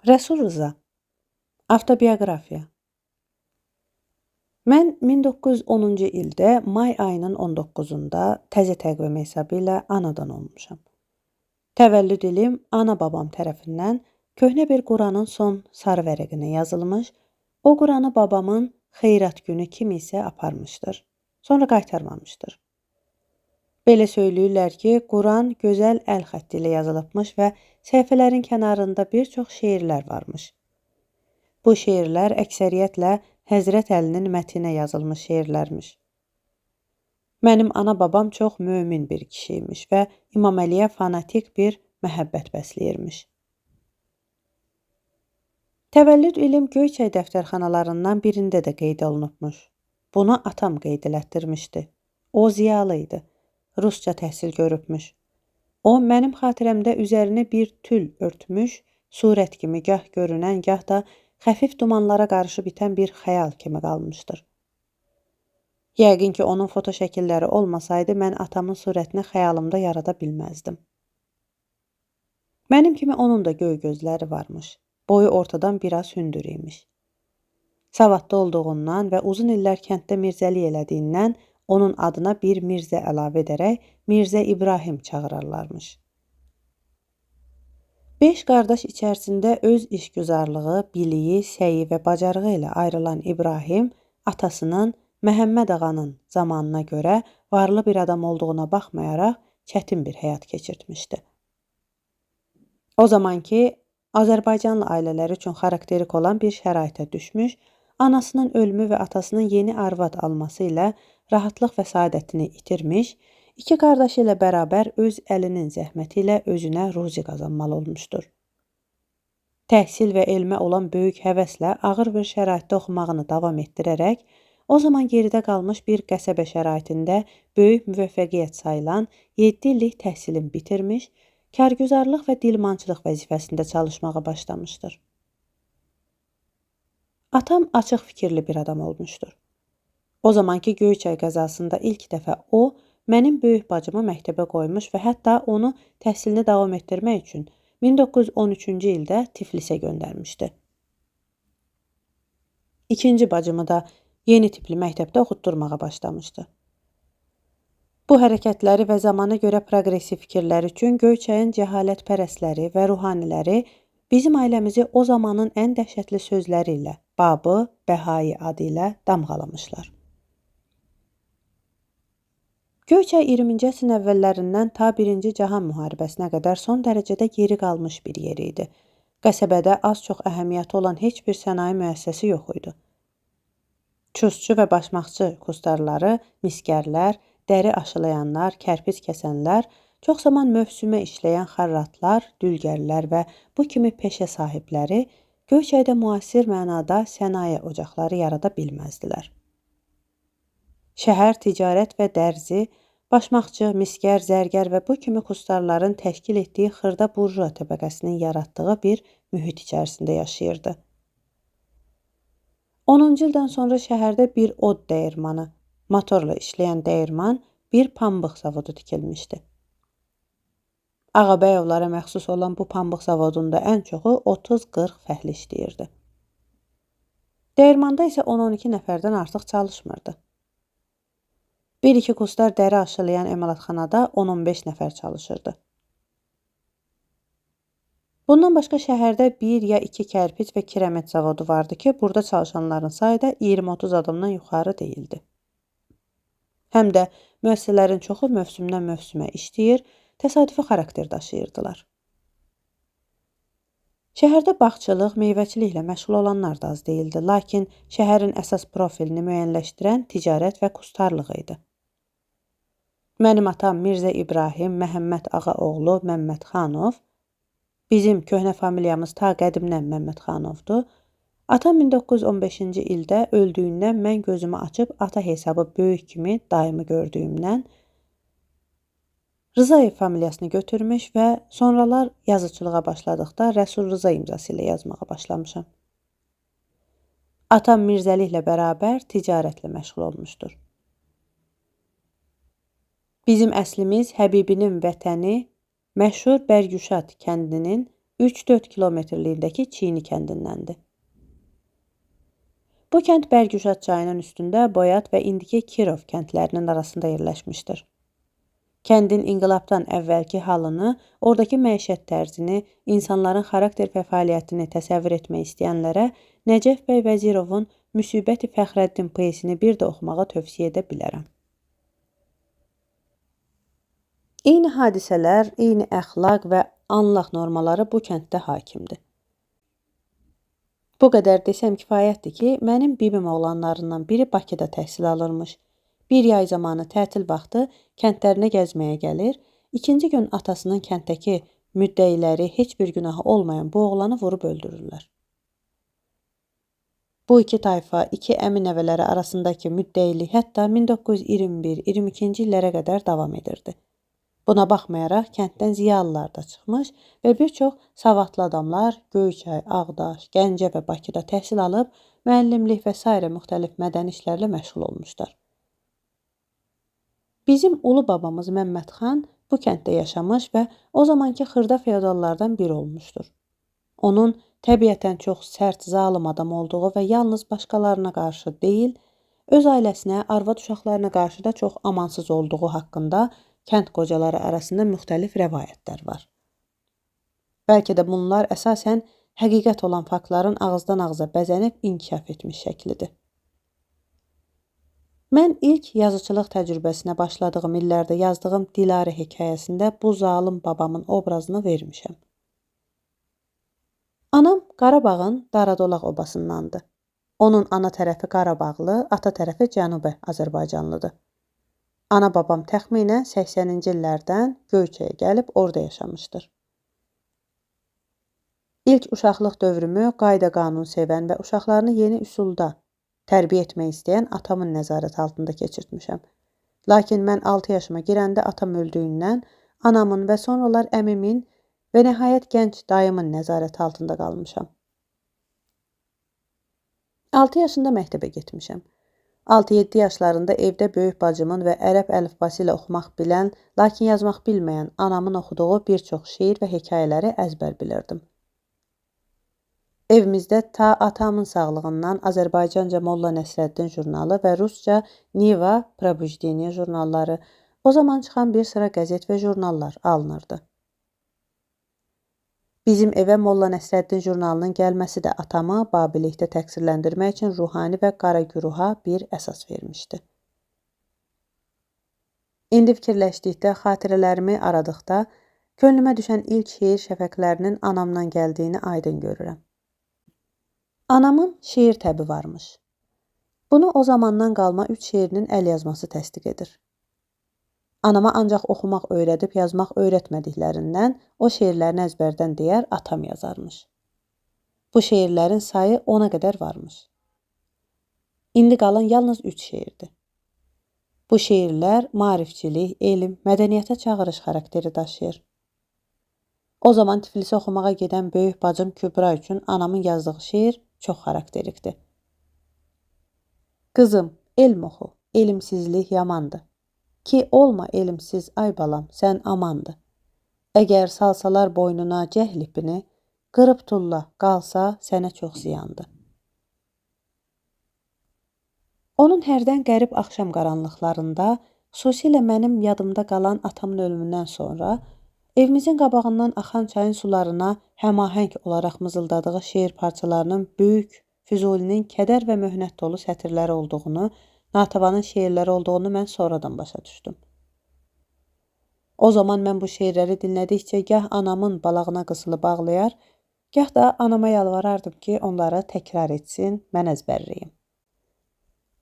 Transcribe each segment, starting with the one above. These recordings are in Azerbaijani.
Rəsul Rza. Avtobioqrafiya. Mən 1910-cu ildə may ayının 19-da təzə təqvim hesabı ilə anadan olmuşam. Təvəllüd ilim ana-babam tərəfindən köhnə bir Quranın son sarı vərəqinə yazılmış, o Quranı babamın xeyrat günü kimi isə aparmışdır. Sonra qaytarmamışdır. Belə söyləyirlər ki, Quran gözəl əl xətti ilə yazılıbmış və səhifələrin kənarında bir çox şeirlər varmış. Bu şeirlər əksəriyyətlə Həzrət Əlinin mətinə yazılmış şeirlərmiş. Mənim ana-babam çox mömin bir kişiymiş və İmam Əliyə fanatik bir məhəbbət bəsləyirmiş. Təvəllüd ilim Göyçay dəftərxanalarından birində də qeyd olunubmuş. Bunu atam qeyd elətdirmişdi. O ziyalı idi. Rusca təhsil görübmüş. O, mənim xatirəmdə üzərini bir tül örtmüş, surət kimi gah görünən, gah da xəfif dumanlara qarşı bitən bir xəyal kimi qalmışdır. Yəqin ki, onun foto şəkilləri olmasaydı, mən atamın surətini xəyalımda yarada bilməzdim. Mənim kimi onun da göy gözləri varmış. Boyu ortadan biraz hündür imiş. Savadlı olduğundan və uzun illər kənddə mirzəlik elədiyindən onun adına bir Mirzə əlavə edərək Mirzə İbrahim çağırarlarmış. 5 qardaş içərisində öz işgüzarlığı, biliyi, səyi və bacarığı ilə ayrılan İbrahim, atasının Məhəmməd ağanın zamanına görə varlı bir adam olduğuna baxmayaraq çətin bir həyat keçirtmişdi. O zamanki Azərbaycanlı ailələri üçün xarakterik olan bir şəraitə düşmüş, anasının ölümü və atasının yeni arvad alması ilə rahatlıq və saadətini itirmiş, iki qardaşı ilə bərabər öz əlinin zəhməti ilə özünə ruzi qazanmalı olmuşdur. Təhsil və elmə olan böyük həvəslə ağır bir şəraitdə oxumağını davam etdirərək, o zaman geridə qalmış bir qəsəbə şəraitində böyük müvəffəqiyyət sayılan 7 illik təhsilini bitirmiş, kargüzarlıq və dilmançılıq vəzifəsində çalışmağa başlamışdır. Atam açıq fikirli bir adam olmuşdur. O zamanki Göyçay qəzasında ilk dəfə o, mənim böyük bacımı məktəbə qoymuş və hətta onu təhsilini davam etdirmək üçün 1913-cü ildə Tiflisə göndərmişdi. İkinci bacımı da yeni tipli məktəbdə oxutdurmağa başlamışdı. Bu hərəkətləri və zamana görə proqressiv fikirləri üçün Göyçayın cəhalətpərəstləri və ruhaniləri bizim ailəmizi o zamanın ən dəhşətli sözləri ilə, Babı, Bəhai adı ilə damğalamışlar. Göyçay 20-ci əsrin əvvəllərindən ta 1-ci Cahan müharibəsinə qədər son dərəcədə geri qalmış bir yer idi. Qəsəbədə az-çox əhəmiyyəti olan heç bir sənaye müəssisəsi yox idi. Çustçu və başmaqçı kustarları, miskərlər, dəri aşılayanlar, kərpic kəsənlər, çox zaman mövsümə işləyən xarratlar, dülgərlər və bu kimi peşə sahibləri Göyçayda müasir mənada sənaye ocaqları yarada bilməzdilər. Şəhər ticarət və dərzi, başmaqçı, miskər, zərgər və bu kimi kustarların təşkil etdiyi xırda burjua təbəqəsinin yaratdığı bir mühit içərisində yaşayırdı. 10-cu ildən sonra şəhərdə bir od dəyirmanı, motorla işləyən dəyirman, bir pambıq zavodu tikilmişdi. Ağabəyovlara məxsus olan bu pambıq zavodunda ən çoxu 30-40 fəhli işləyirdi. Dəyirmanda isə 10-12 nəfərdən artıq çalışmırdı. Bir-iki kustar dəri aşılayan emalatxanada 10-15 nəfər çalışırdı. Bundan başqa şəhərdə 1 ya 2 kərpic və kirəmit zavodu vardı ki, burada çalışanların sayı da 20-30 adamdan yuxarı deyildi. Həm də müəssisələrin çoxu mövsümdən mövsümə işləyir, təsadüfi xarakter daşıyırdılar. Şəhərdə bağçılıq, meyvəçiliklə məşğul olanlar da az deyildi, lakin şəhərin əsas profilini müəyyənləşdirən ticarət və kustarlıq idi. Mənim atam Mirzə İbrahim Məhəmməd ağa oğlu Məmməd xanov, bizim köhnə familiyamız ta qədimdən Məmməd xanovdur. Atam 1915-ci ildə öldüyündən mən gözümü açıb ata hesabı böyük kimi dayımı gördüyümdən Rzayev familiyasını götürmüş və sonralar yazıçılığa başladıqda Rəsul Rza imzası ilə yazmağa başlamışam. Atam mirzəliklə bərabər ticarətlə məşğul olmuşdur. Bizim əslimiz Həbibinin vətəni məşhur Bərgüşad kəndinin 3-4 kilometrliyindəki Çiyini kəndindəndir. Bu kənd Bərgüşad çayının üstündə Boyat və indiki Kirov kəndlərinin arasında yerləşmişdir. Kəndin inqilabdan əvvəlki halını, oradakı məişət tərzini, insanların xarakter və fəaliyyətini təsəvvür etmək istəyənlərə Nəcəf bəy Vəzirovun Müsibət-i Fəxrəddin pyesini bir də oxumağa tövsiyə edə bilərəm. Eyni hadisələr, eyni əxlaq və anlaq normaları bu kənddə hakimdir. Bu qədər desəm kifayətdir ki, mənim bibim oğlanlarından biri Bakıda təhsil alırmış. Bir yay zamanı tətil vaxtı kəndlərinə gəzməyə gəlir, ikinci gün atasının kənddəki müddəiləri heç bir günahı olmayan bu oğlanı vurub öldürürlər. Bu iki tayfa, iki əmi nəvələri arasındakı müddəilik hətta 1921-22-ci illərə qədər davam edirdi. Buna baxmayaraq kənddən ziyalılar da çıxmış və bir çox savadlı adamlar Göyçay, Ağdaş, Gəncə və Bakıda təhsil alıb müəllimlik və s. müxtəlif mədəni işlərlə məşğul olmuşlar. Bizim ulu babamız Məmməd xan bu kənddə yaşamış və o zamanki xırda feodallardan biri olmuşdur. Onun təbiətən çox sərt, zalım adam olduğu və yalnız başqalarına qarşı deyil, öz ailəsinə, arvad uşaqlarına qarşı da çox amansız olduğu haqqında kənd qocaları arasında müxtəlif rəvayətlər var. Bəlkə də bunlar əsasən həqiqət olan faktların ağızdan ağıza bəzənib inkişaf etmiş şəklidir. Mən ilk yazıçılıq təcrübəsinə başladığım illərdə yazdığım Dilarə hekayəsində bu zalım babamın obrazını vermişəm. Anam Qarabağın Daradolaq obasındandır. Onun ana tərəfi Qarabağlı, ata tərəfi Cənubi Azərbaycanlıdır. Ana babam təxminən 80-ci illərdən Göyçəyə gəlib orada yaşamışdır. İlk uşaqlıq dövrümü qayda-qanun sevən və uşaqlarını yeni üsulda tərbiyə etmək istəyən atamın nəzarət altında keçirtmişəm. Lakin mən 6 yaşıma girəndə atam öldüyündən anamın və sonralar əmimin və nəhayət gənc dayımın nəzarət altında qalmışam. 6 yaşında məktəbə getmişəm. 6-7 yaşlarında evdə böyük bacımın və ərəb əlifbası ilə oxumaq bilən, lakin yazmaq bilməyən anamın oxuduğu bir çox şeir və hekayələri əzbər bilirdim. Evimizdə ta atamın sağlığından Azərbaycanca Molla Nəsrəddin jurnalı və rusca Niva Probujdeniya jurnalları, o zaman çıxan bir sıra qəzet və jurnallar alınırdı. Bizim evə Molla Nəsrəddin jurnalının gəlməsi də atamı babilikdə təqsirləndirmək üçün ruhani və qara güruha bir əsas vermişdi. İndi fikirləşdikdə, xatirələrimi aradıqda, könlümə düşən ilk şeir şəfəqlərinin anamdan gəldiyini aydın görürəm. Anamın şeir təbi varmış. Bunu o zamandan qalma 3 şeirinin əlyazması təsdiq edir. Anama ancaq oxumaq öyrədib yazmaq öyrətmədiklərindən o şeirlərini əzbərdən deyər, atam yazarmış. Bu şeirlərin sayı 10-a qədər varmış. İndi qalan yalnız 3 şeirdir. Bu şeirlər maarifçilik, elm, mədəniyyətə çağırış xarakteri daşıyır. O zaman Tiflisə oxumağa gedən böyük bacım Kübra üçün anamın yazdığı şeir çox xarakterikdir. Qızım, elm oxu, elmsizlik yamandır. Ki olma elmsiz ay balam, sən amandır. Əgər salsalar boynuna cəhl ipini, qırıb tulla, qalsa sənə çox ziyandır. Onun hərdən qərib axşam qaranlıqlarında, xüsusilə mənim yadımda qalan atamın ölümündən sonra, evimizin qabağından axan çayın sularına həmahəng olaraq mızıldadığı şeir parçalarının böyük Füzulinin kədər və möhnət dolu sətirləri olduğunu, Natavanın şeirləri olduğunu mən sonradan başa düşdüm. O zaman mən bu şeirləri dinlədikcə gah anamın balağına qısılıb ağlayar, gah da anama yalvarardım ki, onları təkrar etsin, mən əzbərləyim.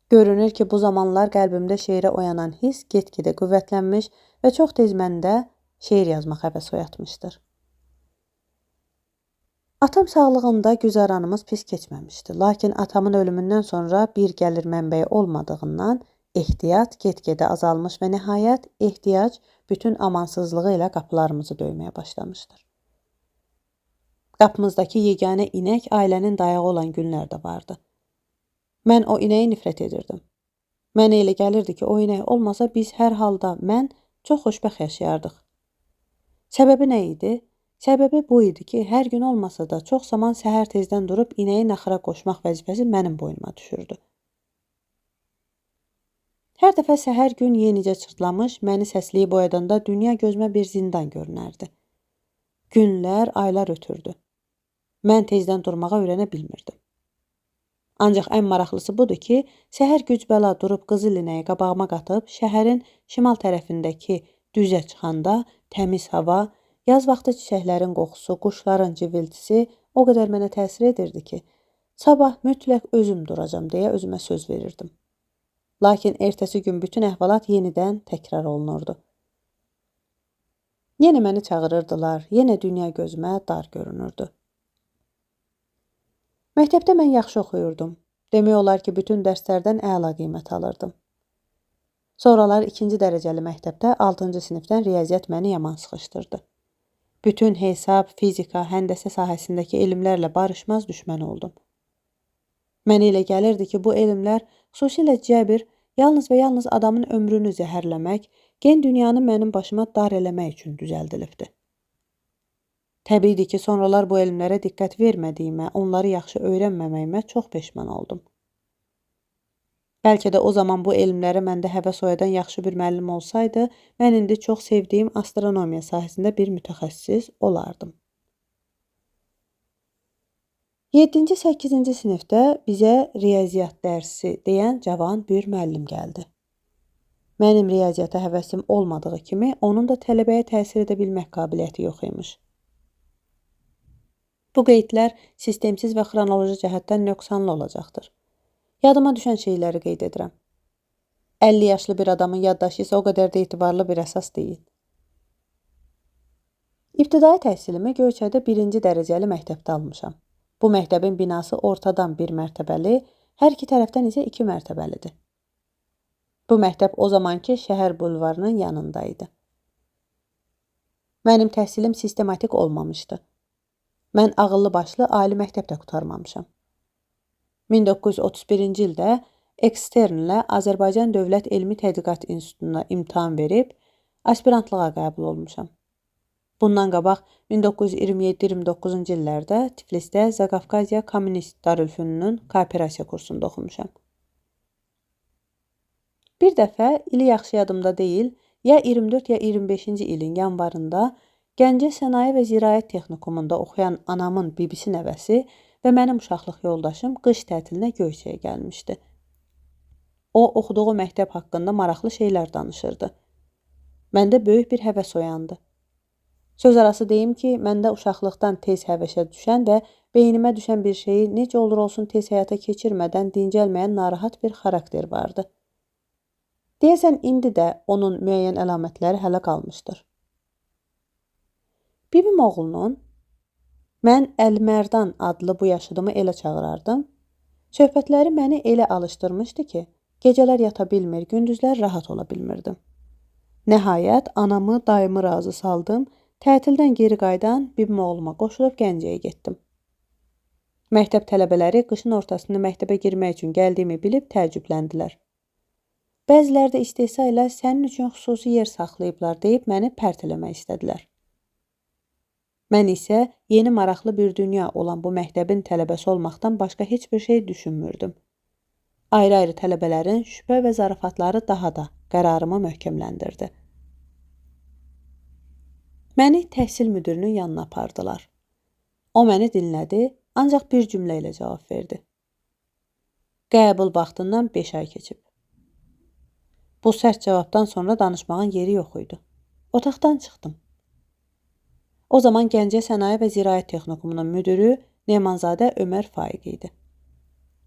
Görünür ki, bu zamanlar qəlbimdə şeirə oyanan his get-gedə qüvvətlənmiş və çox tez məndə şeir yazmaq həvəs oyatmışdır. Atam sağlığında güzəranımız pis keçməmişdi. Lakin atamın ölümündən sonra bir gəlir mənbəyi olmadığından ehtiyat get-gedə azalmış və nəhayət ehtiyac bütün amansızlığı ilə qapılarımızı döyməyə başlamışdır. Qapımızdakı yeganə inək ailənin dayağı olan günlər də vardı. Mən o inəyi nifrət edirdim. Mənə elə gəlirdi ki, o inək olmasa biz hər halda mən çox xoşbəxt yaşayardıq. Səbəbi nə idi? Səbəbi bu idi ki, hər gün olmasa da çox zaman səhər tezdən durub inəyi naxıra qoşmaq vəzifəsi mənim boynuma düşürdü. Hər dəfə səhər gün yenicə çırtlamış, məni səsləyib oyadanda dünya gözümə bir zindan görünərdi. Günlər, aylar ötürdü. Mən tezdən durmağa öyrənə bilmirdim. Ancaq ən maraqlısı budur ki, səhər güc-bəla durub qızıl inəyi qabağıma qatıb, şəhərin şimal tərəfindəki düzə çıxanda təmiz hava, yaz vaxtı çiçəklərin qoxusu, quşların civiltisi o qədər mənə təsir edirdi ki, sabah mütləq özüm duracam deyə özümə söz verirdim. Lakin ertəsi gün bütün əhvalat yenidən təkrar olunurdu. Yenə məni çağırırdılar, yenə dünya gözümə dar görünürdü. Məktəbdə mən yaxşı oxuyurdum. Demək olar ki, bütün dərslərdən əla qiymət alırdım. Sonralar 2-ci dərəcəli məktəbdə 6-cı sinifdən riyaziyyat məni yaman sıxışdırdı. Bütün hesab, fizika, həndəsə sahəsindəki elmlərlə barışmaz düşmən oldum. Mənə elə gəlirdi ki, bu elmlər xüsusilə cəbir, yalnız və yalnız adamın ömrünü zəhərləmək, gen dünyanı mənim başıma dar eləmək üçün düzəldilibdi. Təbiidir ki, sonralar bu elmlərə diqqət vermədiyimə, onları yaxşı öyrənməməyimə çox peşman oldum. Bəlkə də o zaman bu elmlərə məndə həvəs oyadan yaxşı bir müəllim olsaydı, mən indi çox sevdiyim astronomiya sahəsində bir mütəxəssis olardım. 7-ci, 8-ci sinifdə bizə riyaziyyat dərsi deyən cavan bir müəllim gəldi. Mənim riyaziyyata həvəsim olmadığı kimi, onun da tələbəyə təsir edə bilmək qabiliyyəti yox imiş. Bu qeydlər sistemsiz və xronoloji cəhətdən nöqsanlı olacaqdır. Yadıma düşən şeyləri qeyd edirəm. 50 yaşlı bir adamın yaddaşı isə o qədər də etibarlı bir əsas deyil. İbtidai təhsilimi Göyçayda 1-ci dərəcəli məktəbdə almışam. Bu məktəbin binası ortadan bir mərtəbəli, hər iki tərəfdən isə 2 mərtəbəlidir. Bu məktəb o zamanki şəhər bulvarının yanında idi. Mənim təhsilim sistematik olmamışdı. Mən ağıllı başlı ali məktəbdə qurtarmamışam. 1931-ci ildə eksternlə Azərbaycan Dövlət Elmi Tədqiqat İnstitutuna imtahan verib, aspirantlığa qəbul olmuşam. Bundan qabaq 1927-29-cu illərdə Tiflisdə Zaqafqaziya Kommunist Darülfünunun kooperasiya kursunda oxumuşam. Bir dəfə, ili yaxşı yadımda deyil, ya 24 ya 25-ci ilin yanvarında Gəncə Sənaye və Ziraət Texnikumunda oxuyan anamın bibisi nəvəsi və mənim uşaqlıq yoldaşım qış tətilinə Göyçəyə gəlmişdi. O, oxuduğu məktəb haqqında maraqlı şeylər danışırdı. Məndə böyük bir həvəs oyandı. Söz arası deyim ki, məndə uşaqlıqdan tez həvəşə düşən və beynimə düşən bir şeyi necə olur olsun tez həyata keçirmədən dincəlməyən narahat bir xarakter vardı. Deyəsən, indi də onun müəyyən əlamətləri hələ qalmışdır. Bibim oğlunun, mən Əlmərdan adlı bu yaşıdımı elə çağırardım, söhbətləri məni elə alışdırmışdı ki, gecələr yata bilmir, gündüzlər rahat ola bilmirdim. Nəhayət, anamı, dayımı razı saldım, tətildən geri qaydan bibim oğluma qoşulub Gəncəyə getdim. Məktəb tələbələri qışın ortasında məktəbə girmək üçün gəldiyimi bilib təəccübləndilər. Bəziləri də istehsa ilə sənin üçün xüsusi yer saxlayıblar deyib məni pərt eləmək istədilər. Mən isə yeni maraqlı bir dünya olan bu məktəbin tələbəsi olmaqdan başqa heç bir şey düşünmürdüm. Ayrı-ayrı tələbələrin şübhə və zarafatları daha da qərarımı möhkəmləndirdi. Məni təhsil müdirinin yanına apardılar. O məni dinlədi, ancaq bir cümlə ilə cavab verdi. Qəbul vaxtından 5 ay keçib. Bu sərt cavabdan sonra danışmağın yeri yox idi. Otaqdan çıxdım. O zaman Gəncə Sənaye və Ziraət Texnikumunun müdürü Nemanzadə Ömər Faiq idi.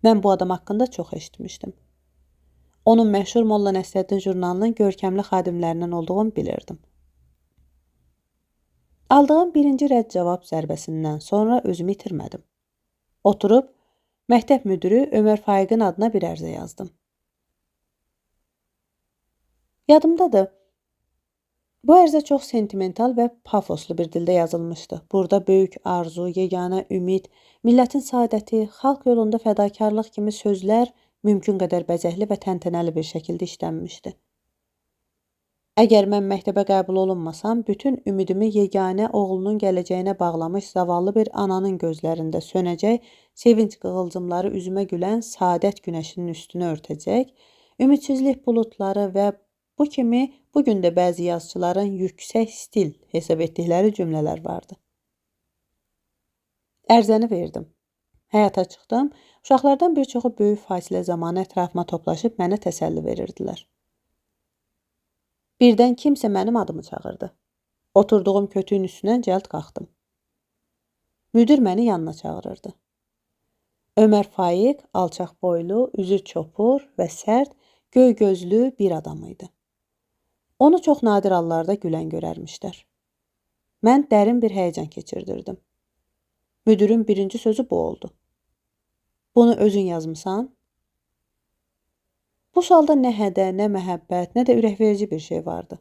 Mən bu adam haqqında çox eşitmişdim. Onun məşhur Molla Nəsrəddin jurnalının görkəmli xadimlərindən olduğunu bilirdim. Aldığım birinci rədd cavab zərbəsindən sonra özümü itirmədim. Oturub, məktəb müdürü Ömər Faiqin adına bir ərizə yazdım. Yadımdadır. Bu ərizə çox sentimental və pafoslu bir dildə yazılmışdı. Burada böyük arzu, yeganə ümid, millətin saadəti, xalq yolunda fədakarlıq kimi sözlər mümkün qədər bəzəkli və təntənəli bir şəkildə işlənmişdi. Əgər mən məktəbə qəbul olunmasam, bütün ümidimi yeganə oğlunun gələcəyinə bağlamış zavallı bir ananın gözlərində sönəcək, sevinç qığılcımları üzümə gülən saadət günəşinin üstünü örtəcək, ümidsizlik buludları və bu kimi bugün də bəzi yazıçıların yüksək stil hesab etdikləri cümlələr vardı. Ərzəni verdim. Həyata çıxdım. Uşaqlardan bir çoxu böyük fasilə zamanı ətrafıma toplaşıb mənə təsəlli verirdilər. Birdən kimsə mənim adımı çağırdı. Oturduğum kötüyün üstündən cəld qalxdım. Müdir məni yanına çağırırdı. Ömər Faiq alçaq boylu, üzü çopur və sərt, göy gözlü bir adam idi. Onu çox nadir hallarda gülən görərmişlər. Mən dərin bir həyəcan keçirdirdim. Müdürün birinci sözü bu oldu. Bunu özün yazmısan? Bu sualda nə hədə, nə məhəbbət, nə də ürəkverici bir şey vardı.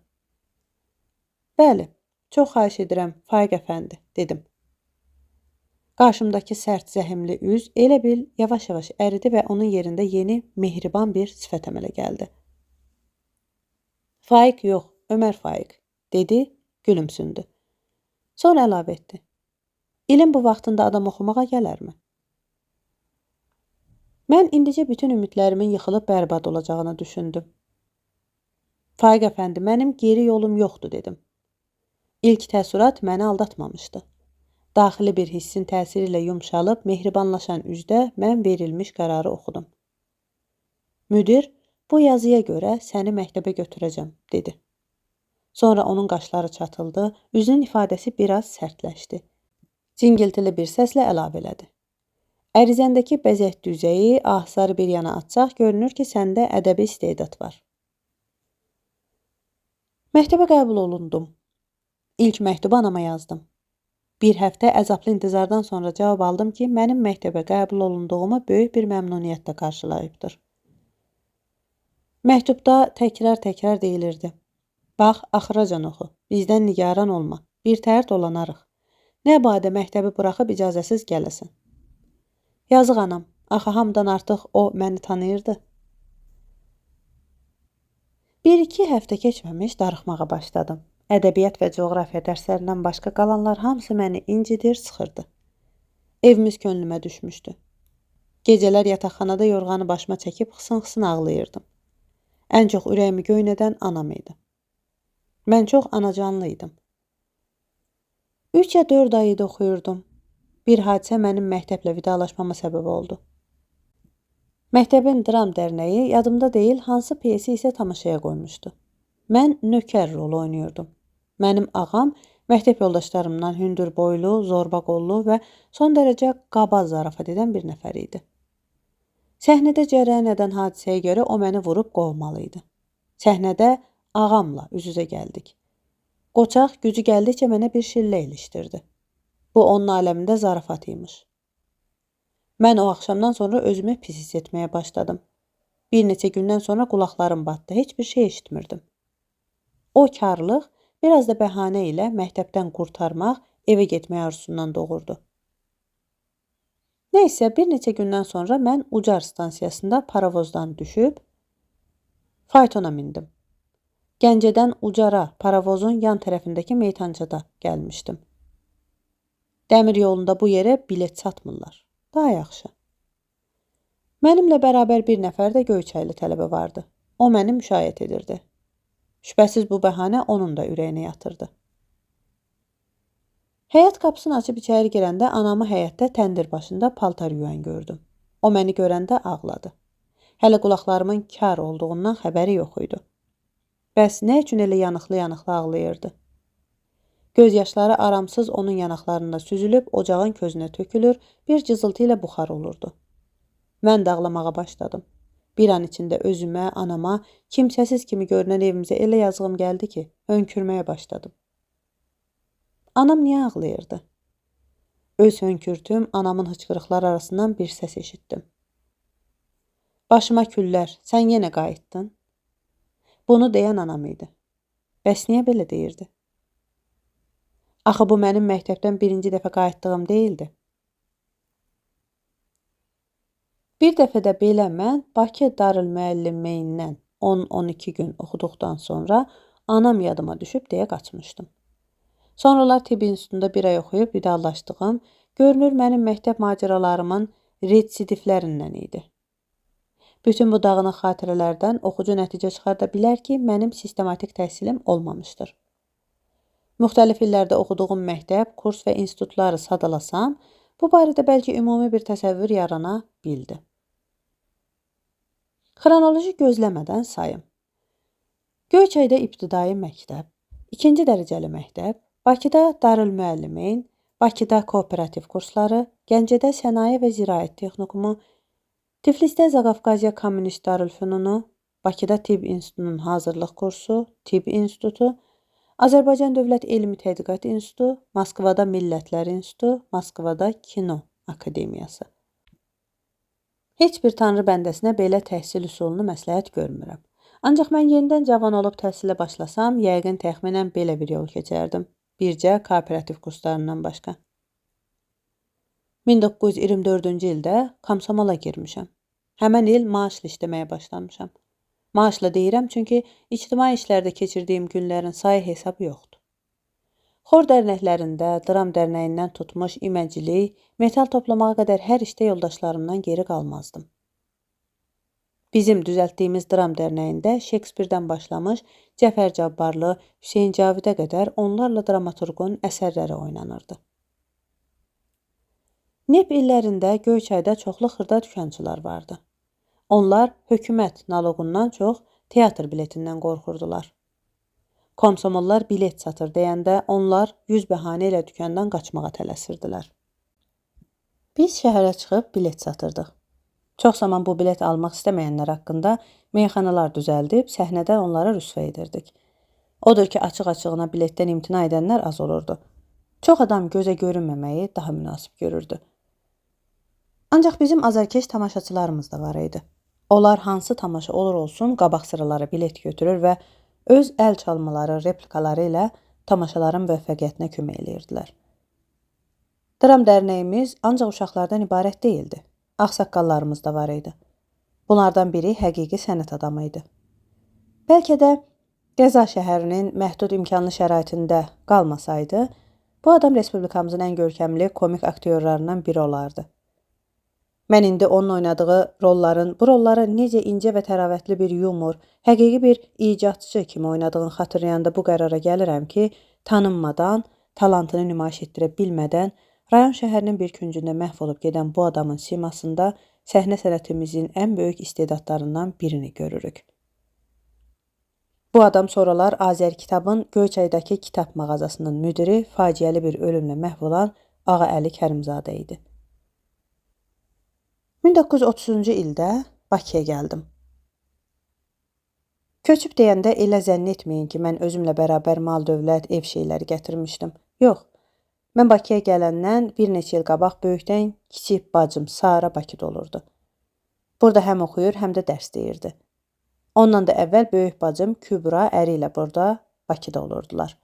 Bəli, çox xahiş edirəm, Faiq əfəndi, dedim. Qarşımdakı sərt zəhimli üz elə bil yavaş-yavaş əridi və onun yerində yeni, mehriban bir sifət əmələ gəldi. Faiq yox, Ömər Faiq, dedi, gülümsündü. Sonra əlavə etdi. İlin bu vaxtında adam oxumağa gələrmi? Mən indicə bütün ümidlərimin yıxılıb bərbad olacağını düşündüm. Faiq əfəndi, mənim geri yolum yoxdur, dedim. İlk təəssürat məni aldatmamışdı. Daxili bir hissin təsiri ilə yumşalıb, mehribanlaşan üzdə mən verilmiş qərarı oxudum. Müdir, bu yazıya görə səni məktəbə götürəcəm, dedi. Sonra onun qaşları çatıldı, üzünün ifadəsi biraz sərtləşdi. Cingiltili bir səslə əlavə elədi. Ərizəndəki bəzək düzəyi, ahsarı bir yana atsaq, görünür ki, səndə ədəbi istedad var. Məktəbə qəbul olundum. İlk məktubu anama yazdım. Bir həftə əzablı intizardan sonra cavab aldım ki, mənim məktəbə qəbul olunduğumu böyük bir məmnuniyyətlə qarşılayıbdır. Məktubda təkrar deyilirdi. Bax, axıracan oxu, bizdən nigaran olma, bir təhər dolanarıq. Nə badə məktəbi buraxıb icazəsiz gələsin. Yazıq anam, axı hamıdan artıq o məni tanıyırdı. Bir-iki həftə keçməmiş darıxmağa başladım. Ədəbiyyat və coğrafiya dərslərindən başqa qalanlar hamısı məni incidir, sıxırdı. Evimiz könlümə düşmüşdü. Gecələr yataqxanada yorğanı başıma çəkib xısın-xısın ağlayırdım. Ən çox ürəyimi göynədən anam idi. Mən çox anacanlı idim. 3 ya 4 ay idi oxuyurdum. Bir hadisə mənim məktəblə vidalaşmama səbəb oldu. Məktəbin dram dərnəyi yadımda deyil, hansı piyesi isə tamaşaya qoymuşdu. Mən nökər rolu oynuyordum. Mənim ağam məktəb yoldaşlarımdan hündür boylu, zorba qollu və son dərəcə qaba zarafat edən bir nəfər idi. Səhnədə cərəyan edən hadisəyə görə o məni vurub qovmalı idi. Səhnədə ağamla üz-üzə gəldik. Qoçaq gücü gəldikcə mənə bir şillə ilişdirdi. Bu onun aləmində zarafat imiş. Mən o axşamdan sonra özümü pis hiss etməyə başladım. Bir neçə gündən sonra qulaqlarım batdı, heç bir şey eşitmirdim. O karlıq biraz da bəhanə ilə məktəbdən qurtarmaq, evə getmək arzusundan doğurdu. Nəysə, bir neçə gündən sonra mən Ucar stansiyasında paravozdan düşüb faytona mindim. Gəncədən Ucara paravozun yan tərəfindəki meytancada gəlmişdim. Dəmir yolunda bu yerə bilet satmırlar. Daha yaxşı. Mənimlə bərabər bir nəfər də Göyçaylı tələbə vardı. O məni müşayiət edirdi. Şübhəsiz bu bəhanə onun da ürəyinə yatırdı. Həyət qapısını açıb içəri girəndə anamı həyətdə təndir başında paltar yuyan gördüm. O məni görəndə ağladı. Hələ qulaqlarımın kar olduğundan xəbəri yox idi. Bəs nə üçün elə yanıqlı-yanıqlı ağlayırdı? Göz yaşları aramsız onun yanaqlarında süzülüb ocağın közünə tökülür, bir cızıltı ilə buxar olurdu. Mən də ağlamağa başladım. Bir an içində özümə, anama, kimsəsiz kimi görünən evimizə elə yazığım gəldi ki, hönkürməyə başladım. Anam niyə ağlayırdı? Öz hönkürtüm, anamın hıçqırıqları arasından bir səs eşitdim. Başıma küllər, sən yenə qayıtdın? Bunu deyən anam idi. Bəs niyə belə deyirdi? Axı bu mənim məktəbdən birinci dəfə qayıtdığım deyildi. Bir dəfə də belə mən Bakı Darülmüəllimeyindən 10-12 gün oxuduqdan sonra anam yadıma düşüb deyə qaçmışdım. Sonralar tibb institutunda bir ay oxuyub vidalaşdığım, görünür mənim məktəb macəralarımın retsidivlərindən idi. Bütün bu dağınıq xatirələrdən oxucu nəticə çıxarda bilər ki, mənim sistematik təhsilim olmamışdır. Müxtəlif illərdə oxuduğum məktəb, kurs və institutları sadalasam, bu barədə bəlkə ümumi bir təsəvvür yarana bildi. Xronoloji gözləmədən sayım. Göyçayda ibtidai məktəb, 2-ci dərəcəli məktəb, Bakıda Darülmüəllimin, Bakıda kooperativ kursları, Gəncədə Sənaye və Ziraət Texnikumu, Tiflisdə Zaqafqaziya Kommunist Darülfünunu, Bakıda Tibb İnstitutunun hazırlıq kursu, Tibb İnstitutu, Azərbaycan Dövlət Elmi Tədqiqat İnstitutu, Moskvada Millətlər İnstitutu, Moskvada Kino Akademiyası. Heç bir tanrı bəndəsinə belə təhsil üsulunu məsləhət görmürəm. Ancaq mən yenidən cavan olub təhsilə başlasam, yəqin təxminən belə bir yol keçərdim. Bircə kooperativ kurslarından başqa. 1924-cü ildə komsomola girmişəm. Həmən il maaşlı işləməyə başlamışam. Maaşlı deyirəm çünki ictimai işlərdə keçirdiyim günlərin sayı hesabı yoxdur. Xor dərnəklərində, dram dərnəyindən tutmuş iməclik, metal toplamağa qədər hər işdə yoldaşlarımdan geri qalmazdım. Bizim düzəltdiyimiz dram dərnəyində Şekspirdən başlamış Cəfər Cabbarlı, Hüseyn Cavidə qədər onlarla dramaturqun əsərləri oynanırdı. NEP illərində Göyçayda çoxlu xırda dükançılar vardı. Onlar hökumət naloqundan çox teatr biletindən qorxurdular. Komsomollar bilet satır deyəndə onlar 100 bəhanə ilə dükandan qaçmağa tələsirdilər. Biz şəhərə çıxıb bilet satırdıq. Çox zaman bu bilet almaq istəməyənlər haqqında meyxanalar düzəldib səhnədə onlara rüsvə edirdik. Odur ki, açıq-açığına biletdən imtina edənlər az olurdu. Çox adam gözə görünməməyi daha münasib görürdü. Ancaq bizim azarkeş tamaşaçılarımız da var idi. Onlar hansı tamaşa olur olsun qabaq sıralara bilet götürür və öz əl çalmaları, replikaları ilə tamaşaların müvəffəqiyyətinə kömək edirdilər. Dram dərnəyimiz ancaq uşaqlardan ibarət deyildi. Ağsaqqallarımız da var idi. Bunlardan biri həqiqi sənət adamı idi. Bəlkə də Qəza şəhərinin məhdud imkanlı şəraitində qalmasaydı, bu adam respublikamızın ən görkəmli komik aktyorlarından biri olardı. Mən indi onun oynadığı bu rolları necə incə və təravətli bir yumor, həqiqi bir icadçı kimi oynadığını xatırlayanda bu qərara gəlirəm ki, tanınmadan, talantını nümayiş etdirə bilmədən, rayon şəhərinin bir küncündə məhv olub gedən bu adamın simasında səhnə sənətimizin ən böyük istedadlarından birini görürük. Bu adam sonralar Azərkitabın Göyçaydakı kitab mağazasının müdiri, faciəli bir ölümlə məhv olan Ağa Əli Kərimzadə idi. 1930-cu ildə Bakıya gəldim. Köçüb deyəndə elə zənn etməyin ki, mən özümlə bərabər mal, dövlət, ev şeyləri gətirmişdim. Yox, mən Bakıya gələndən bir neçə il qabaq böyükdən kiçik bacım Sara Bakıda olurdu. Burada həm oxuyur, həm də dərs deyirdi. Ondan da əvvəl böyük bacım Kübra əri ilə burada Bakıda olurdular.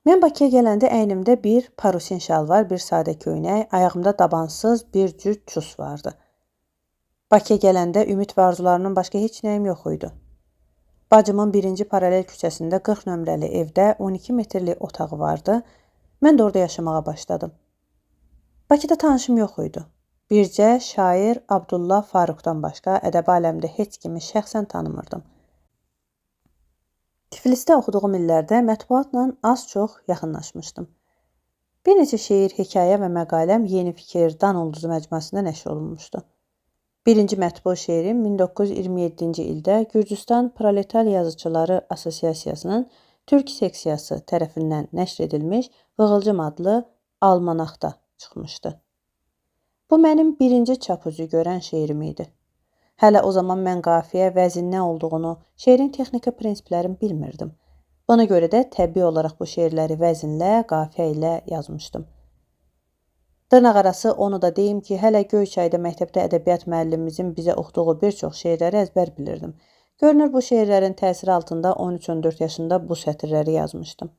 Mən Bakıya gələndə əynimdə bir parusin şalvar, bir sadə köynək, ayağımda dabansız bir cüt çus vardı. Bakıya gələndə ümid və arzularının başqa heç nəyim yox idi. Bacımın 1-ci paralel küçəsində 40 nömrəli evdə 12 metrli otağı vardı. Mən də orada yaşamağa başladım. Bakıda tanışım yox idi. Bircə şair Abdullah Faruqdan başqa ədəbi aləmdə heç kimi şəxsən tanımırdım. Tiflisdə oxuduğum illərdə mətbuatla az-çox yaxınlaşmışdım. Bir neçə şeir, hekayə və məqaləm Yeni Fikir, Dan Ulduzu məcmuəsində nəşr olunmuşdu. Birinci mətbu şeirim 1927-ci ildə Gürcüstan Proletar Yazıçıları Assosiasiyasının Türk seksiyası tərəfindən nəşr edilmiş Qığılcım adlı almanaxda çıxmışdı. Bu mənim birinci çapüzü görən şeirim idi. Hələ o zaman mən qafiyə, vəzin nə olduğunu, şeirin texniki prinsiplərini bilmirdim. Buna görə də təbii olaraq bu şeirləri vəzinlə, qafiyə ilə yazmışdım. Dırnaq arası onu da deyim ki, hələ Göyçayda məktəbdə ədəbiyyat müəllimimizin bizə oxuduğu bir çox şeirləri əzbər bilirdim. Görünür bu şeirlərin təsiri altında 13-14 yaşında bu sətirləri yazmışdım.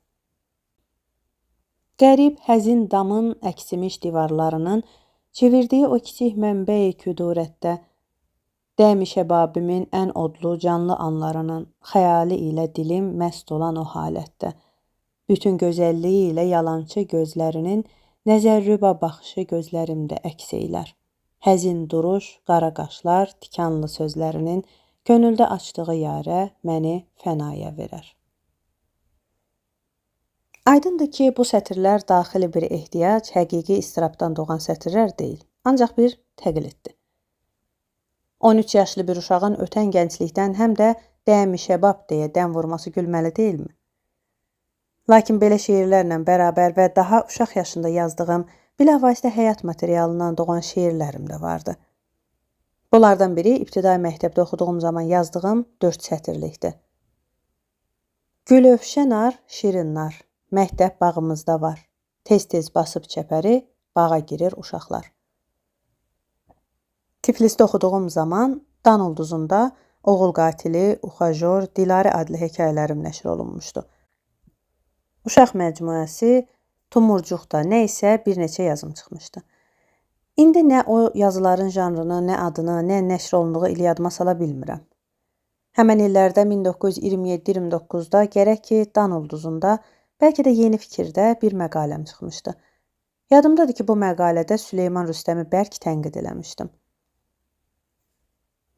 Qərib, həzin damın əksimiş divarlarının çevirdiyi o kiçik mənbəyi küdurətdə Dəmi şəbabimin ən odlu canlı anlarının xəyali ilə dilim məst olan o halətdə. Bütün gözəlliyi ilə yalançı gözlərinin nəzərrüba baxışı gözlərimdə əks eylər. Həzin duruş, qara qaşlar, tikanlı sözlərinin könüldə açdığı yarə məni fənaya verər. Aydındır ki, bu sətirlər daxili bir ehtiyac, həqiqi istirabdan doğan sətirlər deyil, ancaq bir təqliddir. 13 yaşlı bir uşağın ötən gənclikdən həm də dəmi şəbab deyə dəm vurması gülməli deyilmi? Lakin belə şeirlərlə bərabər və daha uşaq yaşında yazdığım, bilavasitə həyat materialından doğan şeirlərim də vardı. Bunlardan biri ibtidai məktəbdə oxuduğum zaman yazdığım 4 sətirlikdir. Gülövşə nar, şirin nar, məktəb bağımızda var. Tez-tez basıb çəpəri, bağa girir uşaqlar. Tiflisdə oxuduğum zaman Dan Ulduzunda Oğul qatili, Uxajor, Dilarə adlı hekayələrim nəşr olunmuşdu. Uşaq məcmuəsi, Tumurcuqda nə isə bir neçə yazım çıxmışdı. İndi nə o yazıların janrını, nə adını, nə nəşr olunduğu il yadıma sala bilmirəm. Həmən illərdə 1927-29-da gərək ki, Dan Ulduzunda, bəlkə də Yeni Fikirdə bir məqaləm çıxmışdı. Yadımdadır ki, bu məqalədə Süleyman Rüstəmi bərk tənqid eləmişdim.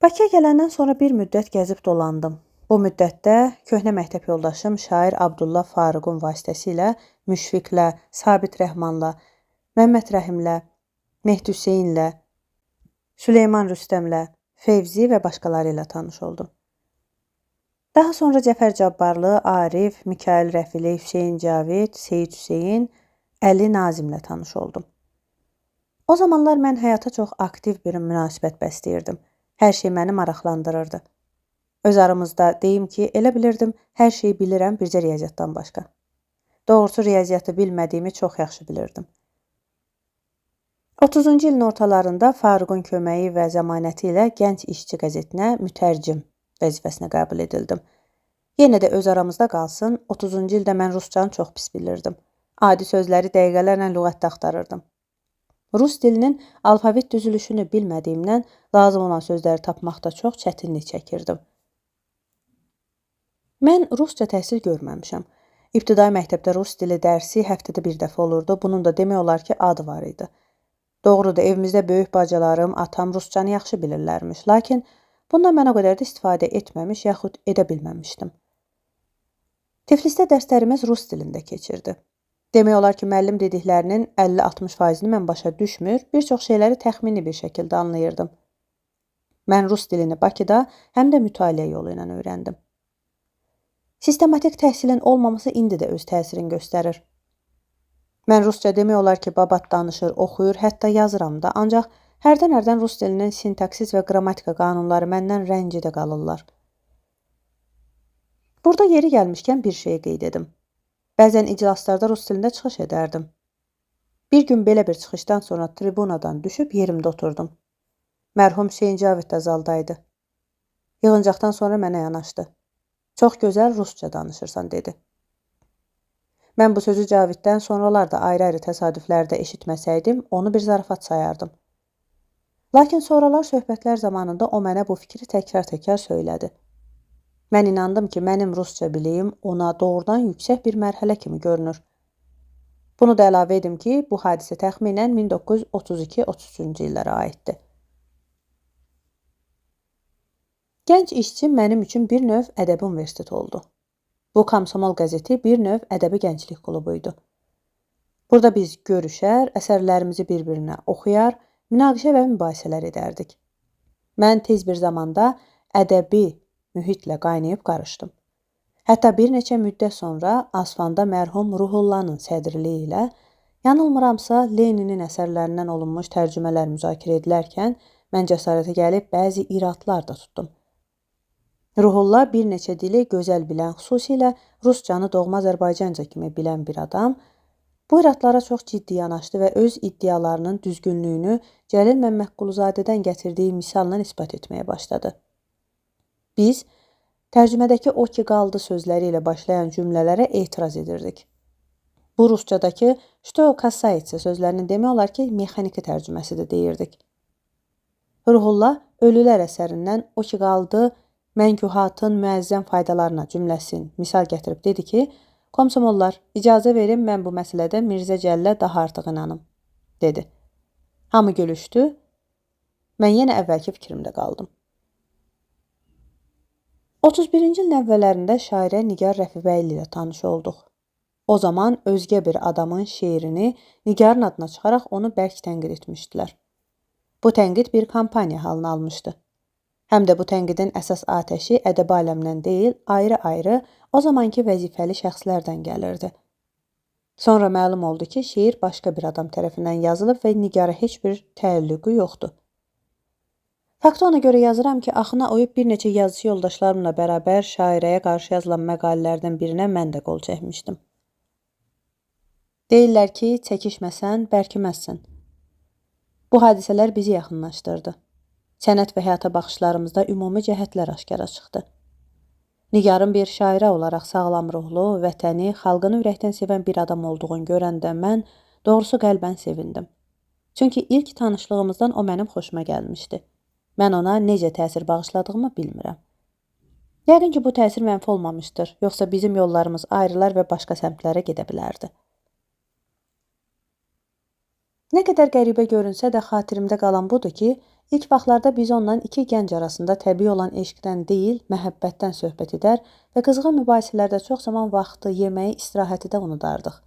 Bakıya gələndən sonra bir müddət gəzib dolandım. Bu müddətdə köhnə məktəb yoldaşım şair Abdullah Faruqun vasitəsilə Müşfiqlə, Sabit Rəhmanla, Məmməd Rəhimlə, Mehdi Hüseynlə, Süleyman Rüstəmlə, Fevzi və başqaları ilə tanış oldum. Daha sonra Cəfər Cabbarlı, Arif, Mikail Rəfili, Hüseyn Cavid, Seyid Hüseyn, Əli Nazimlə tanış oldum. O zamanlar mən həyata çox aktiv bir münasibət bəsləyirdim. Hər şey məni maraqlandırırdı. Öz aramızda deyim ki, elə bilirdim, hər şeyi bilirəm bircə riyaziyyatdan başqa. Doğrusu riyaziyyatı bilmədiyimi çox yaxşı bilirdim. 30-cu ilin ortalarında Faruqun köməyi və zəmanəti ilə Gənc İşçi qəzetinə mütərcim vəzifəsinə qəbul edildim. Yenə də öz aramızda qalsın, 30-cu ildə mən ruscanı çox pis bilirdim. Adi sözləri dəqiqələrlə lüğətdə axtarırdım. Rus dilinin alfabet düzülüşünü bilmədiyimdən lazım olan sözləri tapmaqda çox çətinlik çəkirdim. Mən rusca təhsil görməmişəm. İbtidai məktəbdə rus dili dərsi həftədə bir dəfə olurdu. Bunun da demək olar ki, adı var idi. Doğrudur, evimizdə böyük bacılarım, atam ruscanı yaxşı bilirlərmiş. Lakin bundan mən o qədər də istifadə etməmiş, yaxud edə bilməmişdim. Tiflisdə dərslərimiz rus dilində keçirdi. Demək olar ki, müəllim dediklərinin 50-60%-ni mən başa düşmür, bir çox şeyləri təxmini bir şəkildə anlayırdım. Mən rus dilini Bakıda həm də mütaliə yolu ilə öyrəndim. Sistematik təhsilin olmaması indi də öz təsirini göstərir. Mən rusca demək olar ki, babat danışır, oxuyur, hətta yazıram da, ancaq hərdən rus dilinin sintaksis və qrammatika qanunları məndən rəncidə qalırlar. Burada yeri gəlmişkən bir şey qeyd edim. Bəzən iclaslarda rus dilində çıxış edərdim. Bir gün belə bir çıxışdan sonra tribunadan düşüb yerimdə oturdum. Mərhum Hüseyn Cavid də zaldaydı. Yığıncaqdan sonra mənə yanaşdı. Çox gözəl rusca danışırsan, dedi. Mən bu sözü Caviddən sonralar da ayrı-ayrı təsadüflərdə eşitməsəydim, onu bir zarafat sayardım. Lakin sonralar söhbətlər zamanında o mənə bu fikri təkrar-təkrar söylədi. Mən inandım ki, mənim rusca biliyim ona doğrudan yüksək bir mərhələ kimi görünür. Bunu da əlavə edim ki, bu hadisə təxminən 1932-33-cü illərə aiddir. Gənc işçi mənim üçün bir növ ədəbi universitet oldu. Bu Komsomol qəzeti bir növ ədəbi gənclik klubuydu. Burada biz görüşər, əsərlərimizi bir-birinə oxuyar, münaqişə və mübahisələr edərdik. Mən tez bir zamanda ədəbi mühitlə qaynayıb qarışdım. Hətta bir neçə müddət sonra Asfanda mərhum Ruhullanın sədrliyi ilə, yanılmıramsa Leninin əsərlərindən olunmuş tərcümələr müzakirə edilərkən, mən cəsarətə gəlib bəzi iradlar da tutdum. Ruhullah bir neçə dili gözəl bilən, xüsusilə ruscanı doğma Azərbaycanca kimi bilən bir adam, bu iradlara çox ciddi yanaşdı və öz iddialarının düzgünlüyünü Cəlil Məmmədquluzadədən gətirdiyi misalla isbat etməyə başladı. Biz tərcümədəki o ki qaldı sözləri ilə başlayan cümlələrə etiraz edirdik. Bu ruscadakı "что касается" sözlərinin demək olar ki, mexaniki tərcüməsidir deyirdik. Ruhullah Ölülər əsərindən O ki qaldı mənkuhatın müəzzəm faydalarına cümləsin misal gətirib dedi ki, komsomollar, icazə verin mən bu məsələdə Mirzə Cəllə daha artıq inanım, dedi. Hamı gülüşdü, mən yenə əvvəlki fikrimdə qaldım. 31-ci ilin əvvəllərində şairə Nigar Rəfibəyli ilə tanış olduq. O zaman özgə bir adamın şeirini Nigarın adına çıxaraq onu bərk tənqid etmişdilər. Bu tənqid bir kampaniya halını almışdı. Həm də bu tənqidin əsas atəşi ədəbi aləmdən deyil, ayrı-ayrı o zamanki vəzifəli şəxslərdən gəlirdi. Sonra məlum oldu ki, şeir başqa bir adam tərəfindən yazılıb və Nigarə heç bir təəllüqü yoxdur. Faktı ona görə yazıram ki, axına uyub bir neçə yazıcı yoldaşlarımla bərabər şairəyə qarşı yazılan məqalələrdən birinə mən də qol çəkmişdim. Deyirlər ki, çəkişməsən, bərkiməzsən. Bu hadisələr bizi yaxınlaşdırdı. Sənət və həyata baxışlarımızda ümumi cəhətlər aşkara çıxdı. Nigarın bir şairə olaraq sağlam ruhlu, vətəni, xalqını ürəkdən sevən bir adam olduğunu görəndə mən doğrusu qəlbən sevindim. Çünki ilk tanışlığımızdan o mənim xoşuma gəlmişdi. Mən ona necə təsir bağışladığımı bilmirəm. Yəqin ki, bu təsir mənfi olmamışdır, yoxsa bizim yollarımız ayrılar və başqa səmtlərə gedə bilərdi. Nə qədər qəribə görünsə də xatirimdə qalan budur ki, ilk vaxtlarda biz ondan iki gənc arasında təbii olan eşqdən deyil, məhəbbətdən söhbət edər və qızğın mübahisələrdə çox zaman vaxtı, yeməyi, istirahəti də unudardıq.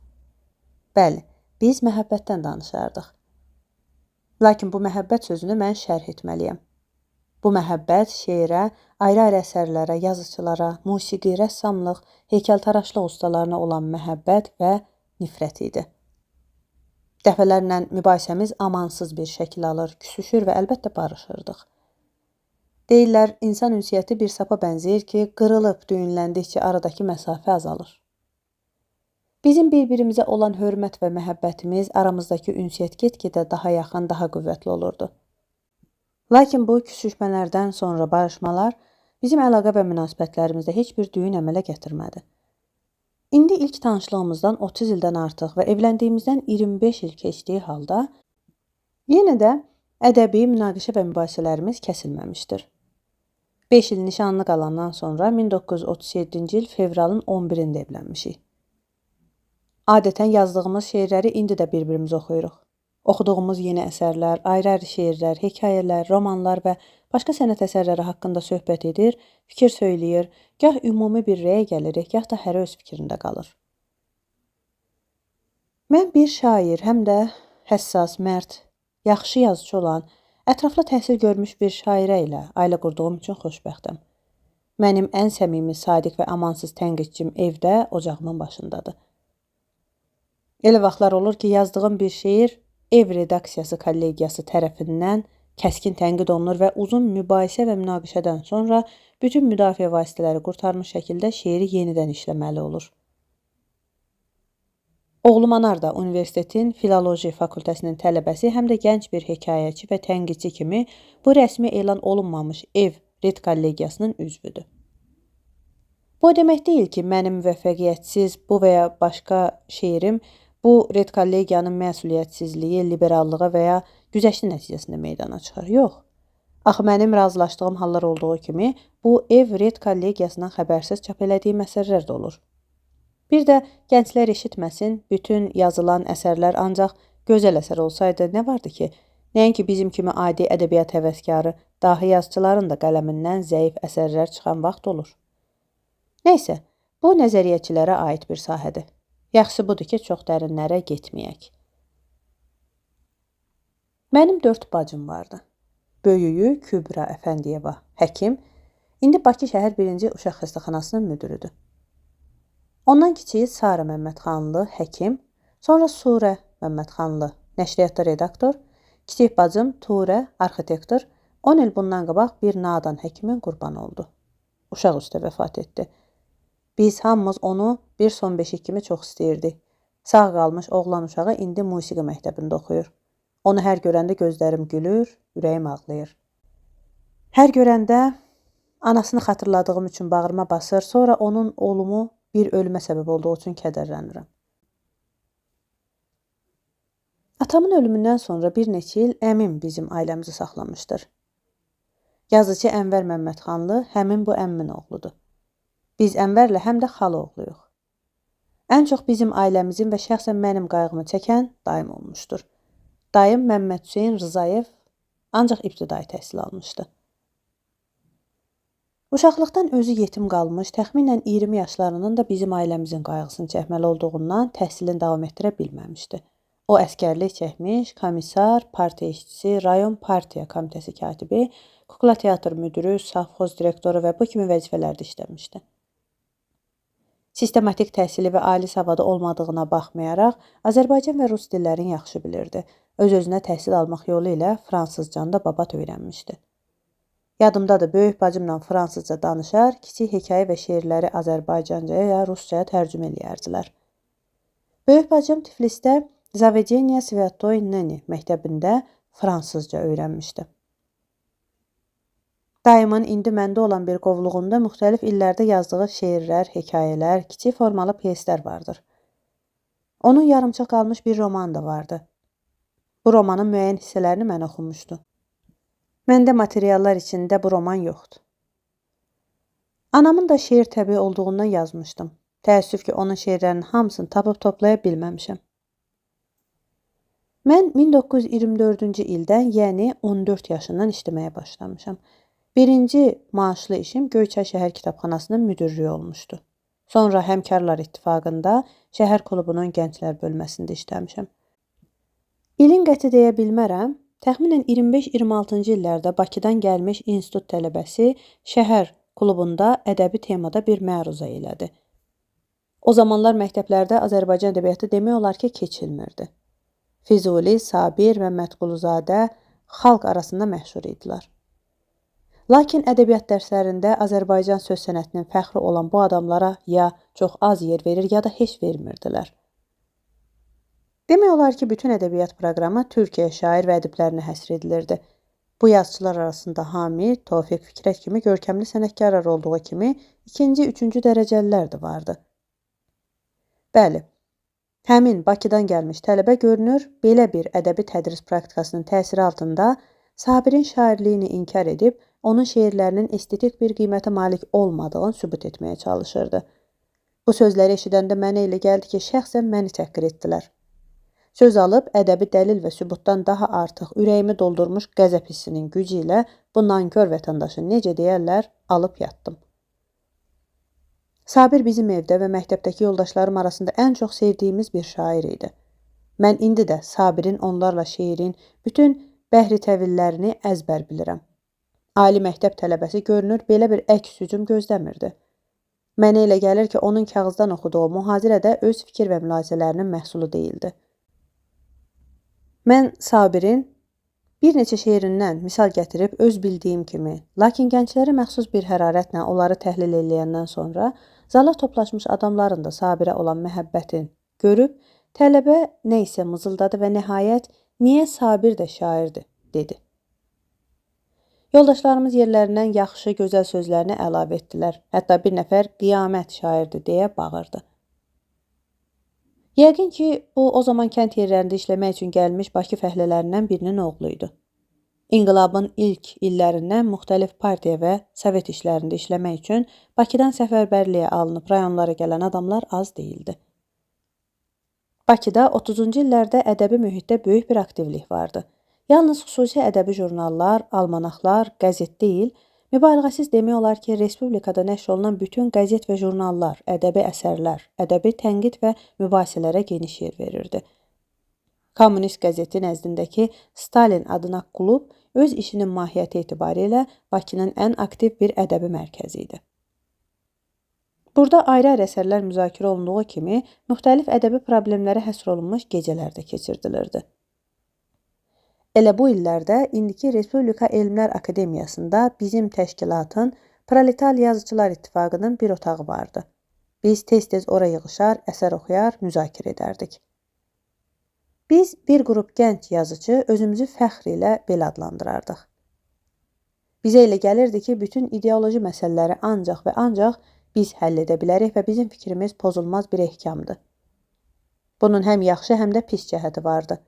Bəli, biz məhəbbətdən danışardıq. Lakin bu məhəbbət sözünü mən şərh etməliyəm. Bu məhəbbət şeirə, ayrı-ayrı əsərlərə, yazıçılara, musiqi, rəssamlıq, heykəltaraşlıq ustalarına olan məhəbbət və nifrət idi. Dəfələrlə mübahisəmiz amansız bir şəkil alır, küsüşür və əlbəttə barışırdıq. Deyirlər, insan ünsiyyəti bir sapa bənzəyir ki, qırılıb, düyünləndikcə aradakı məsafə azalır. Bizim bir-birimizə olan hörmət və məhəbbətimiz, aramızdakı ünsiyyət get-gedə daha yaxın, daha qüvvətli olurdu. Lakin bu küsüşmələrdən sonra barışmalar bizim əlaqə və münasibətlərimizdə heç bir düyün əmələ gətirmədi. İndi ilk tanışlığımızdan 30 ildən artıq və evləndiyimizdən 25 il keçdiyi halda yenə də ədəbi münaqişə və mübahisələrimiz kəsilməmişdir. 5 il nişanlı qalandan sonra 1937-ci il fevralın 11-də evlənmişik. Adətən yazdığımız şeirləri indi də bir-birimiz oxuyuruq. Oxuduğumuz yeni əsərlər, ayrı-ayrı şeirlər, hekayələr, romanlar və başqa sənət əsərləri haqqında söhbət edir, fikir söyləyir, gah ümumi bir rəyə gəlirik, gah da hərə öz fikrində qalır. Mən bir şair, həm də həssas, mərd, yaxşı yazıcı olan, ətraflı təhsil görmüş bir şairə ilə ailə qurduğum üçün xoşbəxtəm. Mənim ən səmimi, sadiq və amansız tənqidçim evdə, ocağımın başındadır. Elə vaxtlar olur ki, yazdığım bir şeir ev redaksiyası kollegiyası tərəfindən kəskin tənqid olunur və uzun mübahisə və münaqişədən sonra bütün müdafiə vasitələri qurtarmış şəkildə şeiri yenidən işləməli olur. Oğlum Anar da universitetin filoloji fakültəsinin tələbəsi, həm də gənc bir hekayəçi və tənqidçi kimi bu rəsmi elan olunmamış ev red kollegiyasının üzvüdür. Bu demək deyil ki, mənim müvəffəqiyyətsiz bu və ya başqa şeirim bu red kollegiyanın məsuliyyətsizliyi, liberallığı və ya güzəşti nəticəsində meydana çıxır. Yox. Axı mənim razılaşdığım hallar olduğu kimi, bu ev red kollegiyasından xəbərsiz çap elədiyim əsərlər də olur. Bir də gənclər eşitməsin, bütün yazılan əsərlər ancaq gözəl əsər olsaydı nə vardı ki, nəinki bizim kimi adi ədəbiyyat həvəskarı, dahi yazıçıların da qələmindən zəif əsərlər çıxan vaxt olur. Nəysə, bu nəzəriyyəçilərə aid bir sahədir. Yaxşı budur ki, çox dərinlərə getməyək. Mənim 4 bacım vardı. Böyüyü Kübra Əfəndiyeva, həkim, indi Bakı şəhər 1-ci uşaq xəstəxanasının müdürüdür. Ondan kiçiyi Sara Məmmədxanlı, həkim, sonra Surə Məmmədxanlı, nəşriyyatda redaktor, kiçik bacım Turə, arxitektor, 10 il bundan qabaq bir nadan həkimin qurbanı oldu. Uşaq üstə vəfat etdi. Biz hamımız onu bir son beşik kimi çox istəyirdik. Sağ qalmış oğlan uşağı indi musiqi məktəbində oxuyur. Onu hər görəndə gözlərim gülür, ürəyim ağlayır. Hər görəndə anasını xatırladığım üçün bağrıma basır, sonra onun oğlumu bir ölümə səbəb olduğu üçün kədərlənirəm. Atamın ölümündən sonra bir neçə il əmim bizim ailəmizi saxlamışdır. Yazıcı Ənvər Məmmədxanlı həmin bu əmmin oğludur. Biz Ənvərlə həm də xala oğluyuq. Ən çox bizim ailəmizin və şəxsən mənim qayğımı çəkən dayım olmuşdur. Dayım Məmməd Hüseyn Rzayev ancaq ibtidai təhsil almışdı. Uşaqlıqdan özü yetim qalmış, təxminən 20 yaşlarının da bizim ailəmizin qayğısını çəkməli olduğundan təhsilini davam etdirə bilməmişdi. O əskərlik çəkmiş, komissar, partiya işçisi, rayon partiya komitəsi katibi, kukla teatr müdürü, savxoz direktoru və bu kimi vəzifələrdə işləmişdi. Sistematik təhsili və ali savadı olmadığına baxmayaraq, Azərbaycan və rus dillərini yaxşı bilirdi. Öz-özünə təhsil almaq yolu ilə fransızcanı da babat öyrənmişdi. Yadımdadır, böyük bacımla fransızca danışar, kiçik hekayə və şeirləri Azərbaycancaya ya ruscaya tərcümə eləyərdilər. Böyük bacım Tiflisdə Zavedeniya Svetoy Neni məktəbində fransızca öyrənmişdi. Dayımın indi məndə olan bir qovluğunda müxtəlif illərdə yazdığı şeirlər, hekayələr, kiçik formalı pyeslər vardır. Onun yarımçıq qalmış bir roman da vardı. Bu romanın müəyyən hissələrini mən oxumuşdu. Məndə materiallar içində bu roman yoxdur. Anamın da şeir təbii olduğundan yazmışdım. Təəssüf ki, onun şeirlərinin hamısını tapıb toplaya bilməmişəm. Mən 1924-cü ildən, yəni 14 yaşından işləməyə başlamışam. Birinci maaşlı işim Göyçay şəhər kitabxanasının müdürlüyü olmuşdu. Sonra Həmkarlar İttifaqında şəhər klubunun gənclər bölməsində işləmişəm. İlin qəti deyə bilmərəm, təxminən 25-26-cı illərdə Bakıdan gəlmiş institut tələbəsi şəhər klubunda ədəbi temada bir məruzə elədi. O zamanlar məktəblərdə Azərbaycan ədəbiyyatı demək olar ki, keçilmirdi. Füzuli, Sabir və Mətquluzadə xalq arasında məşhur idilər. Lakin ədəbiyyat dərslərində Azərbaycan söz sənətinin fəxri olan bu adamlara ya çox az yer verir, ya da heç vermirdilər. Demək olar ki, bütün ədəbiyyat proqramı Türkiyə şair və ədiblərinə həsr edilirdi. Bu yazıçılar arasında Hamid, Tofiq Fikrət kimi görkəmli sənətkarlar olduğu kimi ikinci, üçüncü dərəcəlilər də vardı. Bəli, həmin Bakıdan gəlmiş tələbə görünür, belə bir ədəbi tədris praktikasının təsiri altında Sabirin şairliyini inkar edib, onun şeirlərinin estetik bir qiymətə malik olmadığını sübut etməyə çalışırdı. Bu sözləri eşidəndə mənə elə gəldi ki, şəxsən məni təhqir etdilər. Söz alıb, ədəbi dəlil və sübutdan daha artıq ürəyimi doldurmuş qəzəb hissinin gücü ilə bu nankör vətəndaşı necə deyərlər, alıb yatdım. Sabir bizim evdə və məktəbdəki yoldaşlarım arasında ən çox sevdiyimiz bir şair idi. Mən indi də Sabirin onlarla şeirin bütün bəhri təvillərini əzbər bilirəm. Ali məktəb tələbəsi görünür, belə bir əks hücum gözləmirdi. Mənə elə gəlir ki, onun kağızdan oxuduğu mühazirədə öz fikir və mülahizələrinin məhsulu deyildi. Mən Sabirin bir neçə şeirindən misal gətirib öz bildiyim kimi, lakin gənclərə məxsus bir hərarətlə onları təhlil eləyəndən sonra zala toplaşmış adamların da Sabirə olan məhəbbətin görüb, tələbə nə isə mızıldadı və nəhayət, niyə Sabir də şairdir, dedi. Yoldaşlarımız yerlərindən yaxşı, gözəl sözlərini əlavə etdilər. Hətta bir nəfər qiyamət şairdir deyə bağırdı. Yəqin ki, bu o zaman kənd yerlərində işləmək üçün gəlmiş Bakı fəhlələrindən birinin oğluydu. İnqilabın ilk illərindən müxtəlif partiya və sovet işlərində işləmək üçün Bakıdan səfərbərliyə alınıb rayonlara gələn adamlar az deyildi. Bakıda 30-cu illərdə ədəbi mühitdə böyük bir aktivlik vardı. Yalnız xüsusi ədəbi jurnallar, almanaxlar, qəzet deyil, mübaliğəsiz demək olar ki, Respublikada nəşr olunan bütün qəzet və jurnallar, ədəbi əsərlər, ədəbi tənqid və mübahisələrə geniş yer verirdi. Kommunist qəzeti nəzdindəki Stalin adına klub öz işinin mahiyyəti etibarilə Bakının ən aktiv bir ədəbi mərkəzi idi. Burada ayrı-ayrı əsərlər müzakirə olunduğu kimi, müxtəlif ədəbi problemlərə həsr olunmuş gecələr də keçirdilirdi. Elə bu illərdə indiki Respublika Elmlər Akademiyasında bizim təşkilatın Proletar Yazıçılar İttifaqının bir otağı vardı. Biz tez-tez ora yığışar, əsər oxuyar, müzakirə edərdik. Biz bir qrup gənc yazıcı özümüzü fəxr ilə belə adlandırardıq. Bizə elə gəlirdi ki, bütün ideoloji məsələləri ancaq və ancaq biz həll edə bilərik və bizim fikrimiz pozulmaz bir ehkamdır. Bunun həm yaxşı, həm də pis cəhəti vardı.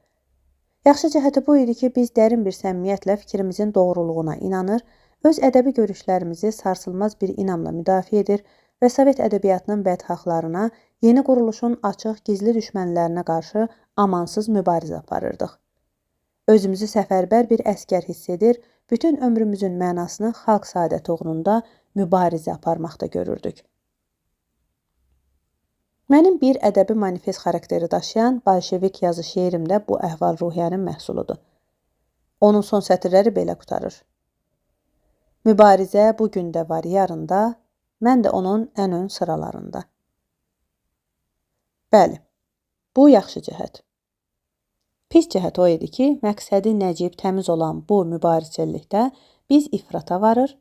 Yaxşı cəhəti bu idi ki, biz dərin bir səmimiyyətlə fikrimizin doğruluğuna inanır, öz ədəbi görüşlərimizi sarsılmaz bir inamla müdafiə edir və Sovet ədəbiyyatının bədxahlarına, yeni quruluşun açıq, gizli düşmənlərinə qarşı amansız mübarizə aparırdıq. Özümüzü səfərbər bir əskər hiss edir, bütün ömrümüzün mənasını xalq saadəti uğrunda mübarizə aparmaqda görürdük. Mənim bir ədəbi manifest xarakteri daşıyan bolşevik yazı şeirim də bu əhval-ruhiyyənin məhsuludur. Onun son sətirləri belə qutarır. Mübarizə bu gün də var yarında, mən də onun ən ön sıralarında. Bəli, bu yaxşı cəhət. Pis cəhət o idi ki, məqsədi nəcib, təmiz olan bu mübarizçilikdə biz ifrata varır,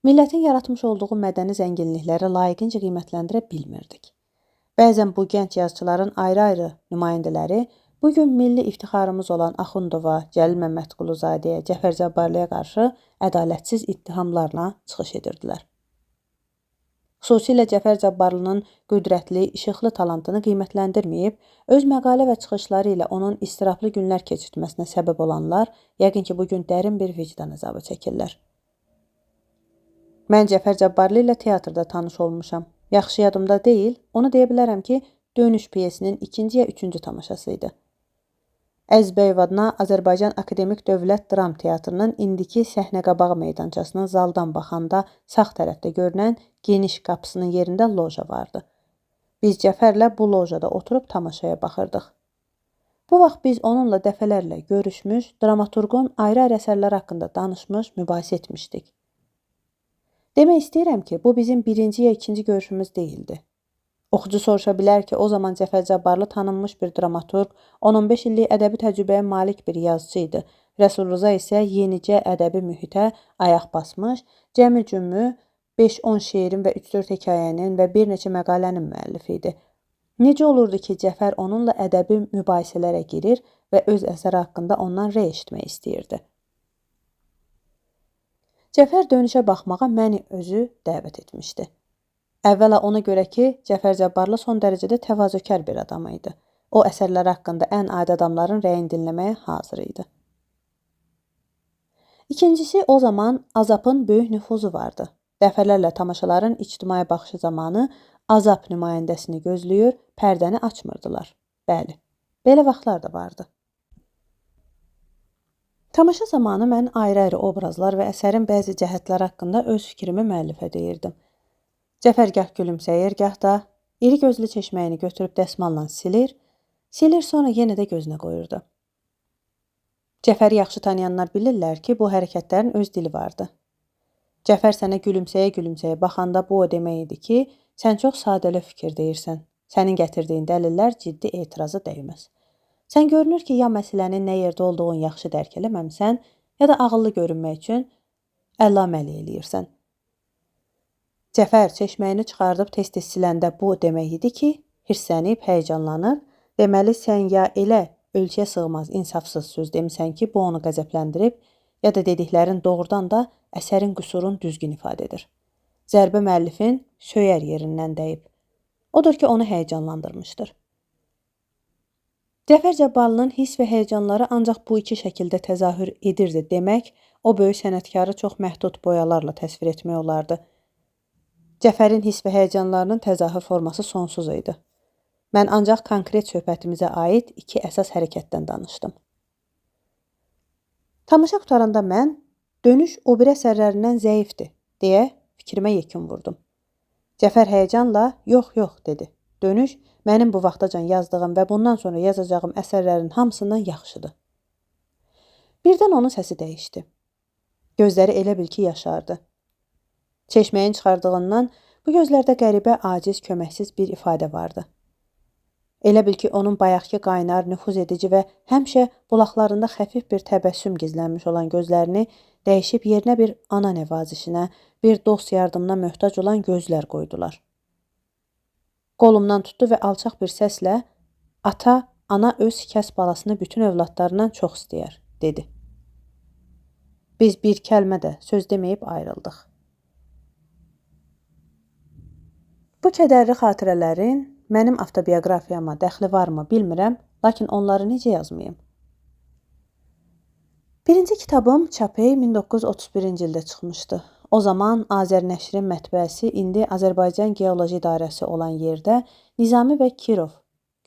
millətin yaratmış olduğu mədəni zənginlikləri layiqincə qiymətləndirə bilmirdik. Bəzən bu gənc yazıçıların ayrı-ayrı nümayəndələri bugün milli iftixarımız olan Axundova, Cəlil Məmmədquluzadəyə, Cəfər Cabbarlıya qarşı ədalətsiz ittihamlarla çıxış edirdilər. Xüsusilə Cəfər Cabbarlının qüdrətli, işıqlı talantını qiymətləndirməyib, öz məqalə və çıxışları ilə onun istiraplı günlər keçirtməsinə səbəb olanlar yəqin ki, bugün dərin bir vicdan əzabı çəkirlər. Mən Cəfər Cabbarlı ilə teatrda tanış olmuşam. Yaxşı yadımda deyil, onu deyə bilərəm ki, Dönüş piyesinin 2-ci ya 3-cü tamaşası idi. Əzbəyev adına Azərbaycan Akademik Dövlət Dram Teatrının indiki səhnə qabağı meydançasının zaldan baxanda sağ tərəfdə görünən geniş qapısının yerində loja vardı. Biz Cəfərlə bu lojada oturub tamaşaya baxırdıq. Bu vaxt biz onunla dəfələrlə görüşmüş, dramaturqun ayrı-ayrı əsərlər haqqında danışmış, mübahisə etmişdik. Demək istəyirəm ki, bu bizim 1-ci ya 2-ci görüşümüz deyildi. Oxucu soruşa bilər ki, o zaman Cəfər Cabbarlı tanınmış bir dramaturq, 10-15 illik ədəbi təcrübəyə malik bir yazıcı idi. Rəsul Rza isə yenicə ədəbi mühitə ayaq basmış, cəmi cümmü 5-10 şeirin və 3-4 hekayənin və bir neçə məqalənin müəllifi idi. Necə olurdu ki, Cəfər onunla ədəbi mübahisələrə girir və öz əsəri haqqında ondan rəy eşitmək istəyirdi. Cəfər dönüşə baxmağa məni özü dəvət etmişdi. Əvvəla ona görə ki, Cəfər Cabbarlı son dərəcədə təvazökar bir adam idi. O, əsərlər haqqında ən adi adamların rəyini dinləməyə hazır idi. İkincisi, o zaman Azapın böyük nüfuzu vardı. Dəfələrlə tamaşaların ictimai baxışı zamanı Azap nümayəndəsini gözləyir, pərdəni açmırdılar. Bəli, belə vaxtlar da vardı. Tamaşa zamanı mən ayrı-ayrı obrazlar və əsərin bəzi cəhətləri haqqında öz fikrimi müəllifə deyirdim. Cəfər gah gülümsəyir, gah da iri gözlü çeşməyini götürüb dəsmalla silir, sonra yenə də gözünə qoyurdu. Cəfəri yaxşı tanıyanlar bilirlər ki, bu hərəkətlərin öz dili vardı. Cəfər sənə gülümsəyə-gülümsəyə baxanda bu o demək idi ki, sən çox sadəli fikir deyirsən, sənin gətirdiyin dəlillər ciddi etirazı dəyməz. Sən görünür ki, ya məsələnin nə yerdə olduğunu yaxşı dərk eləməmsən, ya da ağıllı görünmək üçün əllaməli eləyirsən. Cəfər çeşməyini çıxardıb tez-tez siləndə bu demək idi ki, hirslənib, həyəcanlanır, deməli sən ya elə ölçüyə sığmaz, insafsız söz demisən ki, bu onu qəzəbləndirib, ya da dediklərin doğrudan da əsərin qüsurunu düzgün ifadə edir. Zərbə müəllifin söyər yerindən dəyib. Odur ki, onu həyəcanlandırmışdır. Cəfər Cabbarlının hiss və həyəcanları ancaq bu iki şəkildə təzahür edirdi demək, o böyük sənətkarı çox məhdud boyalarla təsvir etmək olardı. Cəfərin hiss və həyəcanlarının təzahür forması sonsuz idi. Mən ancaq konkret söhbətimizə aid iki əsas hərəkətdən danışdım. Tamaşa qutaranda mən, dönüş o bir əsərlərindən zəifdir, deyə fikrimə yekun vurdum. Cəfər həyəcanla, yox, dedi. Dönüş, mənim bu vaxtacan yazdığım və bundan sonra yazacağım əsərlərin hamısından yaxşıdır. Birdən onun səsi dəyişdi. Gözləri elə bil ki, yaşardı. Çeşməyin çıxardığından bu gözlərdə qəribə, aciz, köməksiz bir ifadə vardı. Elə bil ki, onun bayaqki qaynar, nüfuz edici və həmişə bulaqlarında xəfif bir təbəssüm gizlənmiş olan gözlərini dəyişib yerinə bir ana nəvazişinə, bir dost yardımına möhtac olan gözlər qoydular. Qolumdan tutdu və alçaq bir səslə, ata, ana öz kəs balasını bütün övladlarından çox istəyər, dedi. Biz bir kəlmə də söz deməyib ayrıldıq. Bu kədərli xatirələrin mənim avtobiografiyama dəxli varmı bilmirəm, lakin onları necə yazmayım? Birinci kitabım Çapey 1931-ci ildə çıxmışdı. O zaman Azərnəşrin mətbəəsi indi Azərbaycan Geoloji İdarəsi olan yerdə Nizami və Kirov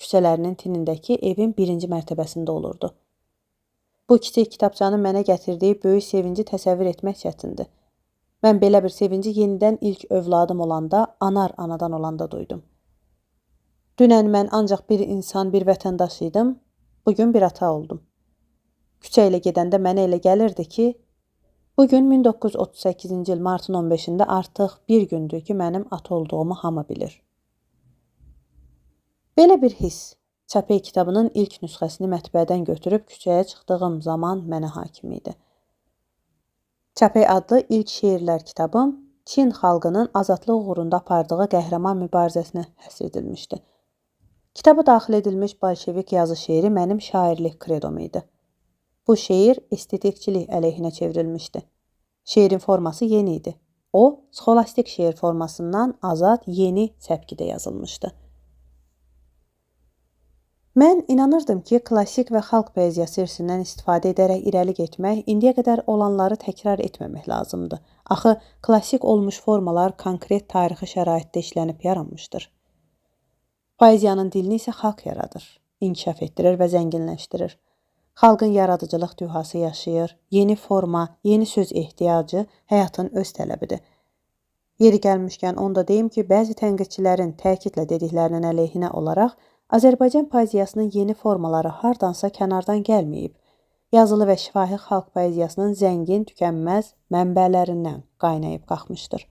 küçələrinin tinindəki evin birinci mərtəbəsində olurdu. Bu kiçik kitabçanın mənə gətirdiyi böyük sevinci təsəvvür etmək çətindir. Mən belə bir sevinci yenidən ilk övladım olanda, anar anadan olanda duydum. Dünən mən ancaq bir insan, bir vətəndaş idim, bugün bir ata oldum. Küçə ilə gedəndə mənə elə gəlirdi ki, bugün 1938-ci il martın 15-də artıq bir gündür ki, mənim ata olduğumu hamı bilir. Belə bir hiss, Çapey kitabının ilk nüsxəsini mətbəədən götürüb küçəyə çıxdığım zaman mənə hakim idi. Çapey adlı ilk şeirlər kitabım Çin xalqının azadlıq uğrunda apardığı qəhrəman mübarizəsinə həsr edilmişdi. Kitaba daxil edilmiş bolşevik yazı şeiri mənim şairlik kredom idi. Bu şeir estetikçilik əleyhinə çevrilmişdi. Şeirin forması yeni idi. O, sxolastik şeir formasından azad, yeni səpkidə yazılmışdı. Mən inanırdım ki, klassik və xalq poeziyası irsindən istifadə edərək irəli getmək, indiyə qədər olanları təkrar etməmək lazımdır. Axı, klassik olmuş formalar konkret tarixi şəraitdə işlənib yaranmışdır. Poeziyanın dilini isə xalq yaradır, inkişaf etdirir və zənginləşdirir. Xalqın yaradıcılıq dühası yaşayır, yeni forma, yeni söz ehtiyacı həyatın öz tələbidir. Yeri gəlmişkən onda deyim ki, bəzi tənqidçilərin təkidlə dediklərinin əleyhinə olaraq Azərbaycan poeziyasının yeni formaları hardansa kənardan gəlməyib, yazılı və şifahi xalq poeziyasının zəngin, tükənməz mənbələrindən qaynayıb qalxmışdır.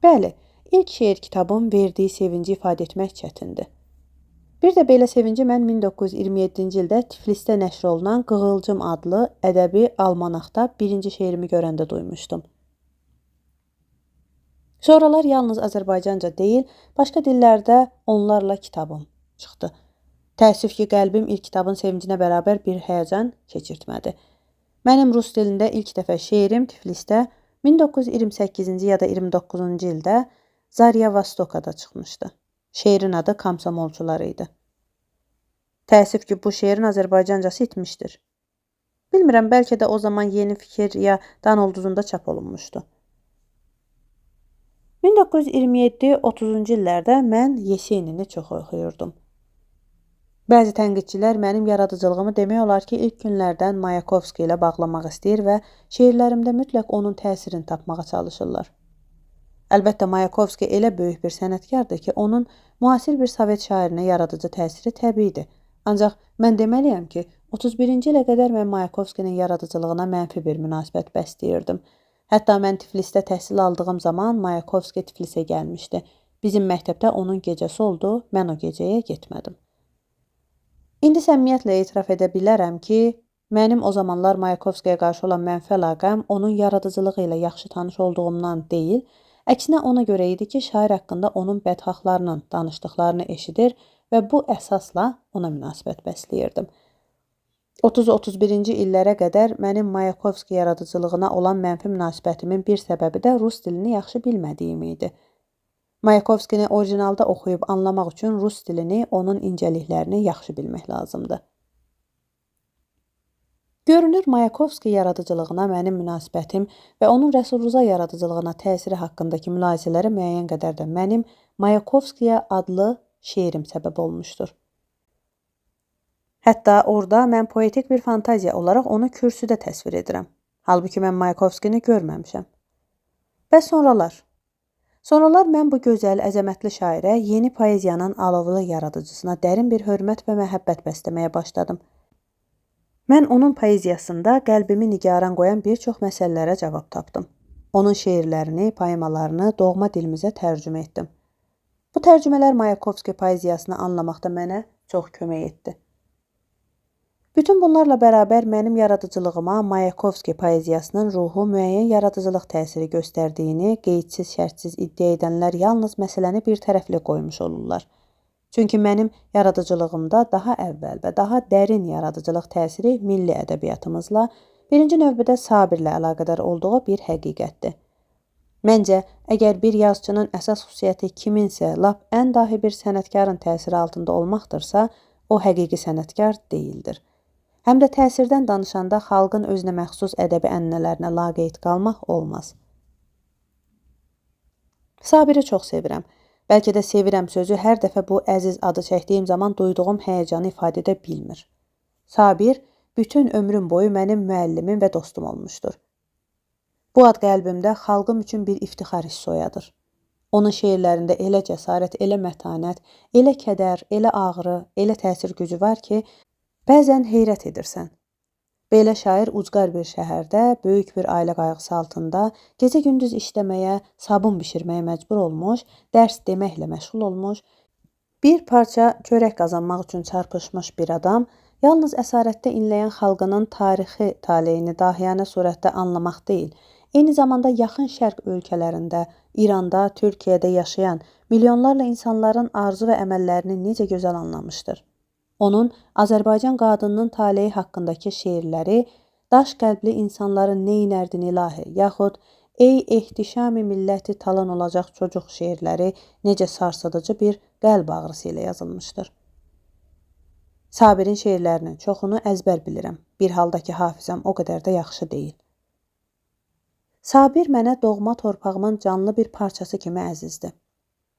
Bəli, ilk şeir kitabım verdiyi sevinci ifadə etmək çətindir. Bir də belə sevinci mən 1927-ci ildə Tiflisdə nəşr olunan Qığılcım adlı ədəbi almanaxda birinci şeirimi görəndə duymuşdum. Sonralar yalnız Azərbaycanca deyil, başqa dillərdə onlarla kitabım çıxdı. Təəssüf ki, qəlbim ilk kitabın sevincinə bərabər bir həyəcan keçirtmədi. Mənim rus dilində ilk dəfə şeirim Tiflisdə 1928-ci ya da 29-cu ildə Zarya Vostokada çıxmışdı. Şeirin adı Komsomolçular idi. Təəssüf ki, bu şeirin Azərbaycancası itmişdir. Bilmirəm, bəlkə də o zaman Yeni Fikir ya Dan Ulduzunda çap olunmuşdu. 1927-30-cu illərdə mən Yesenini çox oxuyurdum. Bəzi tənqidçilər mənim yaradıcılığımı demək olar ki, ilk günlərdən Mayakovski ilə bağlamaq istəyir və şeirlərimdə mütləq onun təsirini tapmağa çalışırlar. Əlbəttə, Mayakovski elə böyük bir sənətkardır ki, onun müasir bir sovet şairinə yaradıcı təsiri təbiidir. Ancaq mən deməliyəm ki, 31-ci ilə qədər mən Mayakovskinin yaradıcılığına mənfi bir münasibət bəsləyirdim. Hətta mən Tiflisdə təhsil aldığım zaman Mayakovski Tiflisə gəlmişdi. Bizim məktəbdə onun gecəsi oldu, mən o gecəyə getmədim. İndi səmimiyyətlə etiraf edə bilərəm ki, mənim o zamanlar Mayakovskiyə qarşı olan mənfi əlaqəm onun yaradıcılığı ilə yaxşı tanış olduğumdan deyil, əksinə ona görə idi ki, şair haqqında onun bədxahlarının danışdıqlarını eşidir və bu əsasla ona münasibət bəsləyirdim. 30-31-ci illərə qədər mənim Mayakovski yaradıcılığına olan mənfi münasibətimin bir səbəbi də rus dilini yaxşı bilmədiyim idi. Mayakovskini orijinalda oxuyub anlamaq üçün rus dilini, onun incəliklərini yaxşı bilmək lazımdır. Görünür, Mayakovski yaradıcılığına mənim münasibətim və onun Rəsul Rza yaradıcılığına təsiri haqqındakı mülahizələrə müəyyən qədər də mənim Mayakovskiya adlı şeirim səbəb olmuşdur. Hətta orada mən poetik bir fantaziya olaraq onu kürsüdə təsvir edirəm. Halbuki mən Mayakovskini görməmişəm. Və sonralar. Sonralar mən bu gözəl, əzəmətli şairə, yeni poeziyanın alovlu yaradıcısına dərin bir hörmət və məhəbbət bəsləməyə başladım. Mən onun poeziyasında qəlbimi nigaran qoyan bir çox məsələlərə cavab tapdım. Onun şeirlərini, poemalarını doğma dilimizə tərcümə etdim. Bu tərcümələr Mayakovski poeziyasını anlamaqda mənə çox kömək etdi. Bütün bunlarla bərabər mənim yaradıcılığıma Mayakovski poeziyasının ruhu müəyyən yaradıcılıq təsiri göstərdiyini qeydsiz şərtsiz iddia edənlər yalnız məsələni bir tərəfli qoymuş olurlar. Çünki mənim yaradıcılığımda daha əvvəl və daha dərin yaradıcılıq təsiri milli ədəbiyyatımızla, birinci növbədə Sabirlə əlaqədar olduğu bir həqiqətdir. Məncə, əgər bir yazıçının əsas xüsusiyyəti kiminsə, lap ən dahi bir sənətkarın təsiri altında olmaqdırsa, o həqiqi sənətkar deyildir. həm də təsirdən danışanda xalqın özünə məxsus ədəbi ənənələrinə laqeyd qalmaq olmaz. Sabiri çox sevirəm. Bəlkə də sevirəm sözü hər dəfə bu əziz adı çəkdiyim zaman duyduğum həyəcanı ifadə edə bilmir. Sabir bütün ömrüm boyu mənim müəllimim və dostum olmuşdur. Bu ad qəlbimdə xalqım üçün bir iftixar hissi oyadır. Onun şeirlərində elə cəsarət, elə mətanət, elə kədər, elə ağrı, elə təsir gücü var ki, bəzən heyrət edirsən. Belə şair ucqar bir şəhərdə, böyük bir ailə qayğısı altında, gecə-gündüz işləməyə, sabun bişirməyə məcbur olmuş, dərs deməklə məşğul olmuş, bir parça çörək qazanmaq üçün çarpışmış bir adam, yalnız əsarətdə inləyən xalqının tarixi taleyini dahiyanə surətdə anlamaq deyil, eyni zamanda yaxın şərq ölkələrində, İranda, Türkiyədə yaşayan milyonlarla insanların arzu və əməllərini necə gözəl anlamışdır. Onun Azərbaycan qadınının taleyi haqqındakı şeirləri, daş qəlbli insanların neynərdin ilahi, yaxud ey ehtişam-ı milləti talan olacaq çocuq şeirləri necə sarsıdıcı bir qəlb ağrısı ilə yazılmışdır. Sabirin şeirlərinin çoxunu əzbər bilirəm, bir halda ki hafizəm o qədər də yaxşı deyil. Sabir mənə doğma torpağımın canlı bir parçası kimi əzizdir.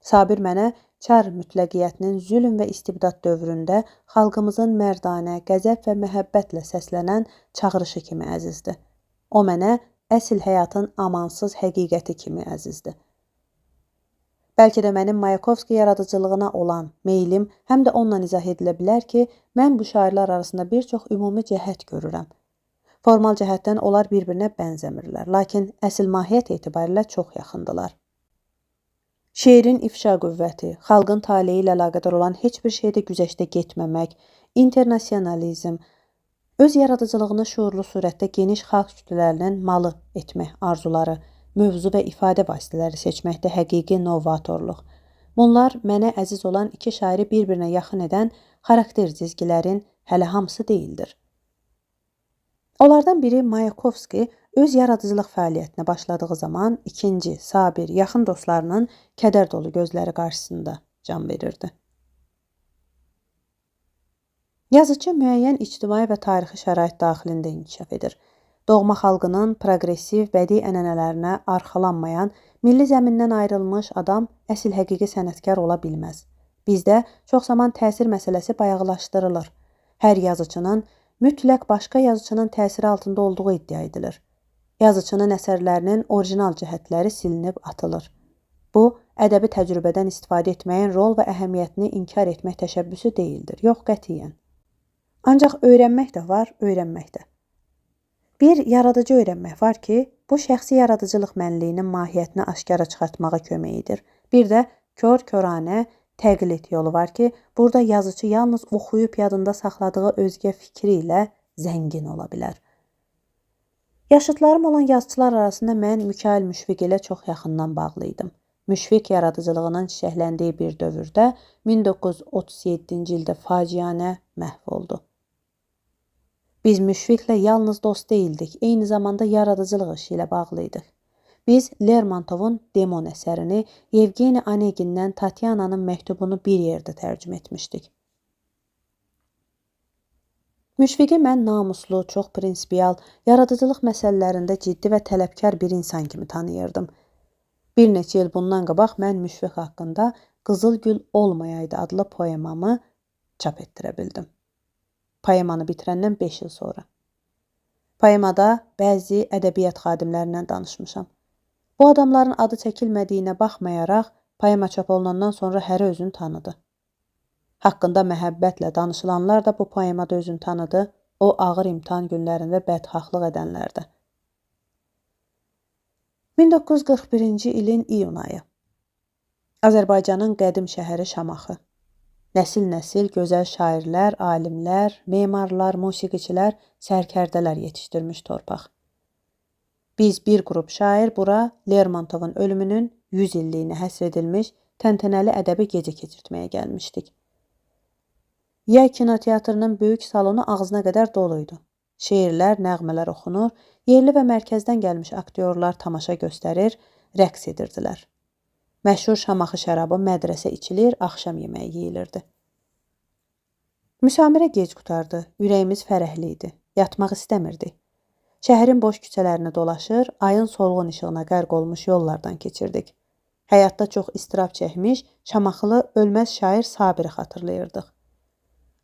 Sabir mənə çar mütləqiyyətinin zülm və istibdad dövründə xalqımızın mərdanə, qəzəb və məhəbbətlə səslənən çağırışı kimi əzizdir. O mənə əsl həyatın amansız həqiqəti kimi əzizdir. Bəlkə də mənim Mayakovski yaradıcılığına olan meylim həm də onunla izah edilə bilər ki, mən bu şairlər arasında bir çox ümumi cəhət görürəm. Formal cəhətdən onlar bir-birinə bənzəmirlər, lakin əsl mahiyyət etibarilə çox yaxındılar. Şeirin ifşa qüvvəti, xalqın taleyi ilə əlaqədar olan heç bir şeydə güzəştə getməmək, internasionalizm, öz yaradıcılığını şuurlu surətdə geniş xalq kütlələrinin malı etmək arzuları, mövzu və ifadə vasitələri seçməkdə həqiqi novatorluq. Bunlar mənə əziz olan iki şairi bir-birinə yaxın edən xarakter cizgilərin hələ hamısı deyildir. Onlardan biri Mayakovski öz yaradıcılıq fəaliyyətinə başladığı zaman ikinci, Sabir, yaxın dostlarının kədər dolu gözləri qarşısında can verirdi. Yazıcı müəyyən ictimai və tarixi şərait daxilində inkişaf edir. Doğma xalqının progressiv bədii ənənələrinə arxalanmayan, milli zəmindən ayrılmış adam əsl həqiqi sənətkar ola bilməz. Bizdə çox zaman təsir məsələsi bayağılaşdırılır. Hər yazıcının mütləq başqa yazıcının təsiri altında olduğu iddia edilir. Yazıcının əsərlərinin orijinal cəhətləri silinib atılır. Bu, ədəbi təcrübədən istifadə etməyin rol və əhəmiyyətini inkar etmək təşəbbüsü deyildir. Yox, qətiyyən. Ancaq öyrənmək də var, öyrənmək də. Bir yaradıcı öyrənmək var ki, bu şəxsi yaradıcılıq mənliyinin mahiyyətini aşkara çıxartmağa kömək edir. Bir də kör-köranə təqlid yolu var ki, burada yazıcı yalnız oxuyub yadında saxladığı özgə fikri ilə zəngin ola bilər. Yaşıtlarım olan yazıçılar arasında mən Mikail Müşfiq ilə çox yaxından bağlıydım. Müşfiq yaradıcılığının çiçəkləndiyi bir dövrdə 1937-ci ildə facianə məhv oldu. Biz Müşfiqlə yalnız dost deyildik, eyni zamanda yaradıcılıq işi ilə bağlıydıq. Biz Lermontovun Demon əsərini Yevgeni Onegindən Tatyananın məktubunu bir yerdə tərcümə etmişdik. Müşfiqi mən namuslu, çox prinsipial, yaradıcılıq məsələlərində ciddi və tələbkar bir insan kimi tanıyırdım. Bir neçə il bundan qabaq mən Müşfiq haqqında Qızıl Gül olmayaydı adlı poemamı çap etdirə bildim. Poemanı bitirəndən 5 il sonra. Poemada bəzi ədəbiyyat xadimlərindən danışmışam. Bu adamların adı çəkilmədiyinə baxmayaraq, poema çap olunandan sonra hərə özünü tanıdı. Haqqında məhəbbətlə danışılanlar da bu poemada özünü tanıdı, o ağır imtahan günlərində bədxahlıq edənlər də. 1941-ci ilin iyun ayı. Azərbaycanın qədim şəhəri Şamaxı. Nəsil-nəsil gözəl şairlər, alimlər, memarlar, musiqiçilər, sərkərdələr yetişdirmiş torpaq. Biz bir qrup şair bura Lermontovun ölümünün 100 illiyinə həsr edilmiş təntənəli ədəbi gecə keçirtməyə gəlmişdik. Yay kinoteatrının böyük salonu ağzına qədər doluydu. Şeirlər, nəğmələr oxunur, yerli və mərkəzdən gəlmiş aktyorlar tamaşa göstərir, rəqs edirdilər. Məşhur Şamaxı şərabı mədrəsə içilir, axşam yeməyi yeyilirdi. Müsamerə gec qurtardı. Ürəyimiz fərəhli idi. Yatmaq istəmirdi. Şəhərin boş küçələrini dolaşır, ayın solğun işığına qərq olmuş yollardan keçirdik. Həyatda çox istirab çəkmiş, Şamaxılı ölməz şair Sabiri xatırlayırdıq.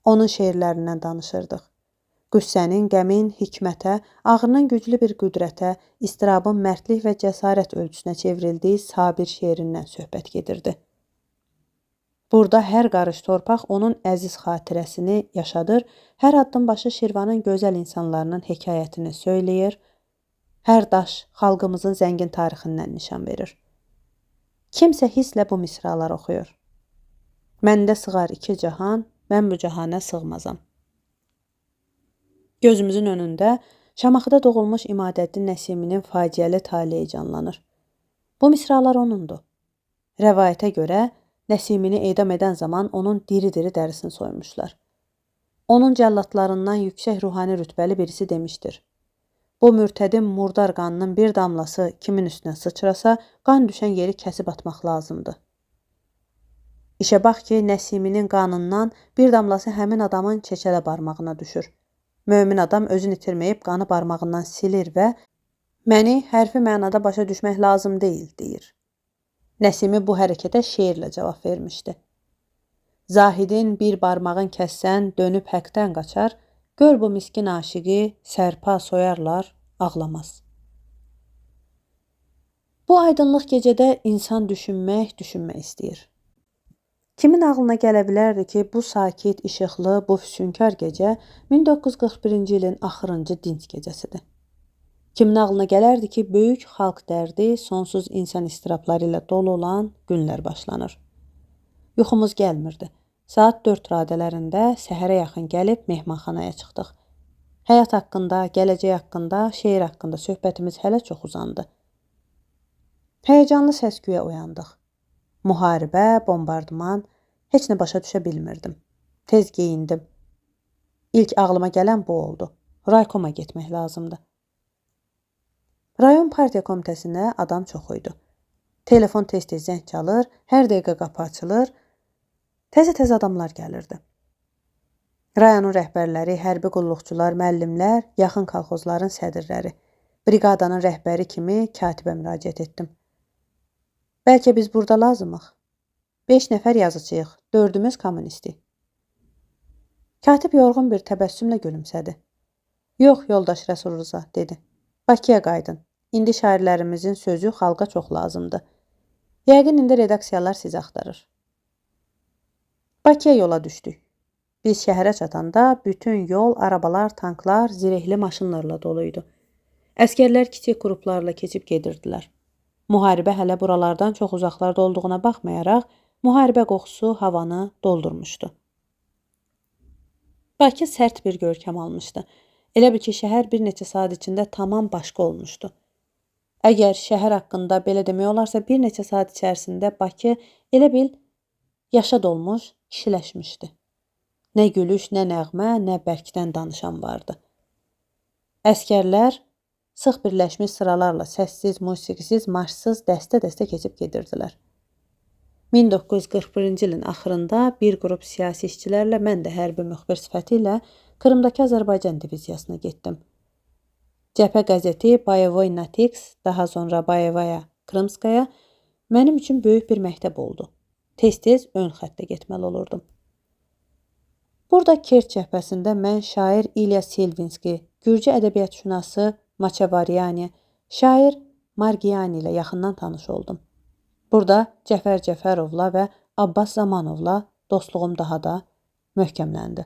Onun şeirlərindən danışırdıq. Qüssənin, qəmin, hikmətə, ağrının güclü bir qüdrətə, istirabın mərdlik və cəsarət ölçüsünə çevrildiyi Sabir şeirindən söhbət gedirdi. Burada hər qarış torpaq onun əziz xatirəsini yaşadır, hər addım başı Şirvanın gözəl insanlarının hekayətini söyləyir, hər daş xalqımızın zəngin tarixindən nişan verir. Kimsə hisslə bu misralar oxuyur. Məndə sığar iki cahan, mən bu cahana sığmazam. Gözümüzün önündə Şamaxıda doğulmuş İmadəddin Nəsiminin faciəli taleyi canlanır. Bu misralar onundur. Rəvayətə görə Nəsimini edam edən zaman onun diri-diri dərisini soymuşlar. Onun cəllatlarından yüksək ruhani rütbəli birisi demişdir. Bu mürtədin murdar qanının bir damlası kimin üstünə sıçrasa, qan düşən yeri kəsib atmaq lazımdır. İşə bax ki, Nəsiminin qanından bir damlası həmin adamın çeçələ barmağına düşür. Mömin adam özünü itirməyib qanı barmağından silir və məni hərfi mənada başa düşmək lazım deyil, deyir. Nəsimi bu hərəkətə şeirlə cavab vermişdi. Zahidin bir barmağın kəssən dönüb həqdən qaçar, gör bu miskin aşiqi sərpa soyarlar, ağlamaz. Bu aydınlıq gecədə insan düşünmək istəyir. Kimin ağlına gələ bilərdi ki, bu sakit, işıqlı, bu füsunkar gecə 1941-ci ilin axırıncı dinc gecəsidir. Kimin ağlına gələrdi ki, böyük xalq dərdi, sonsuz insan istirabları ilə dolu olan günlər başlanır. Yuxumuz gəlmirdi. Saat 4 radələrində səhərə yaxın gəlib mehmanxanaya çıxdıq. Həyat haqqında, gələcək haqqında, şeir haqqında söhbətimiz hələ çox uzandı. Həyəcanlı səs-küyə oyandıq. Müharibə, bombardıman, heç nə başa düşə bilmirdim. Tez geyindim. İlk ağlıma gələn bu oldu. Raykoma getmək lazımdı. Rayon partiya komitəsinə adam çox idi. Telefon tez-tez zəng çalır, hər dəqiqə qapı açılır, təzə-təzə adamlar gəlirdi. Rayonun rəhbərləri, hərbi qulluqçular, müəllimlər, yaxın kolxozların sədirləri, briqadanın rəhbəri kimi katibə müraciət etdim. Bəlkə biz burada lazımıq. 5 nəfər yazıçıyıq, 4-ümüz kommunisti. Katib yorğun bir təbəssümlə gülümsədi. Yox, yoldaş Rəsul Rıza, dedi. Bakıya qaydın. İndi şairlərimizin sözü xalqa çox lazımdır. Yəqin indi redaksiyalar sizi axtarır. Bakıya yola düşdük. Biz şəhərə çatanda bütün yol arabalar, tanklar, zirehli maşınlarla doluydu. Əskərlər kiçik qruplarla keçib gedirdilər. Müharibə hələ buralardan çox uzaqlarda olduğuna baxmayaraq, müharibə qoxusu havanı doldurmuşdu. Bakı sərt bir görkəm almışdı. Elə bil ki, şəhər bir neçə saat içində tamam başqa olmuşdu. Əgər şəhər haqqında belə demək olarsa, bir neçə saat içərisində Bakı elə bil yaşa dolmuş, kişiləşmişdi. Nə gülüş, nə nəğmə, nə bərkdən danışan vardı. Əskərlər sıx birləşmiş sıralarla səssiz, musiqisiz, marşsız dəstə-dəstə keçib gedirdilər. 1941-ci ilin axırında bir qrup siyasi işçilərlə mən də hərbi müxbir sifəti ilə Krımdakı Azərbaycan diviziyasına getdim. Cəbhə qəzeti Boyevoy Natiks, daha sonra Boyevaya Krımskaya mənim üçün böyük bir məktəb oldu. Tez-tez ön xəttə getməli olurdum. Burada Kerç cəbhəsində mən şair İlya Selvinski, gürcü ədəbiyyatşünası Maçavaryani, şair Margiani ilə yaxından tanış oldum. Burada Cəfər Cəfərovla və Abbas Zamanovla dostluğum daha da möhkəmləndi.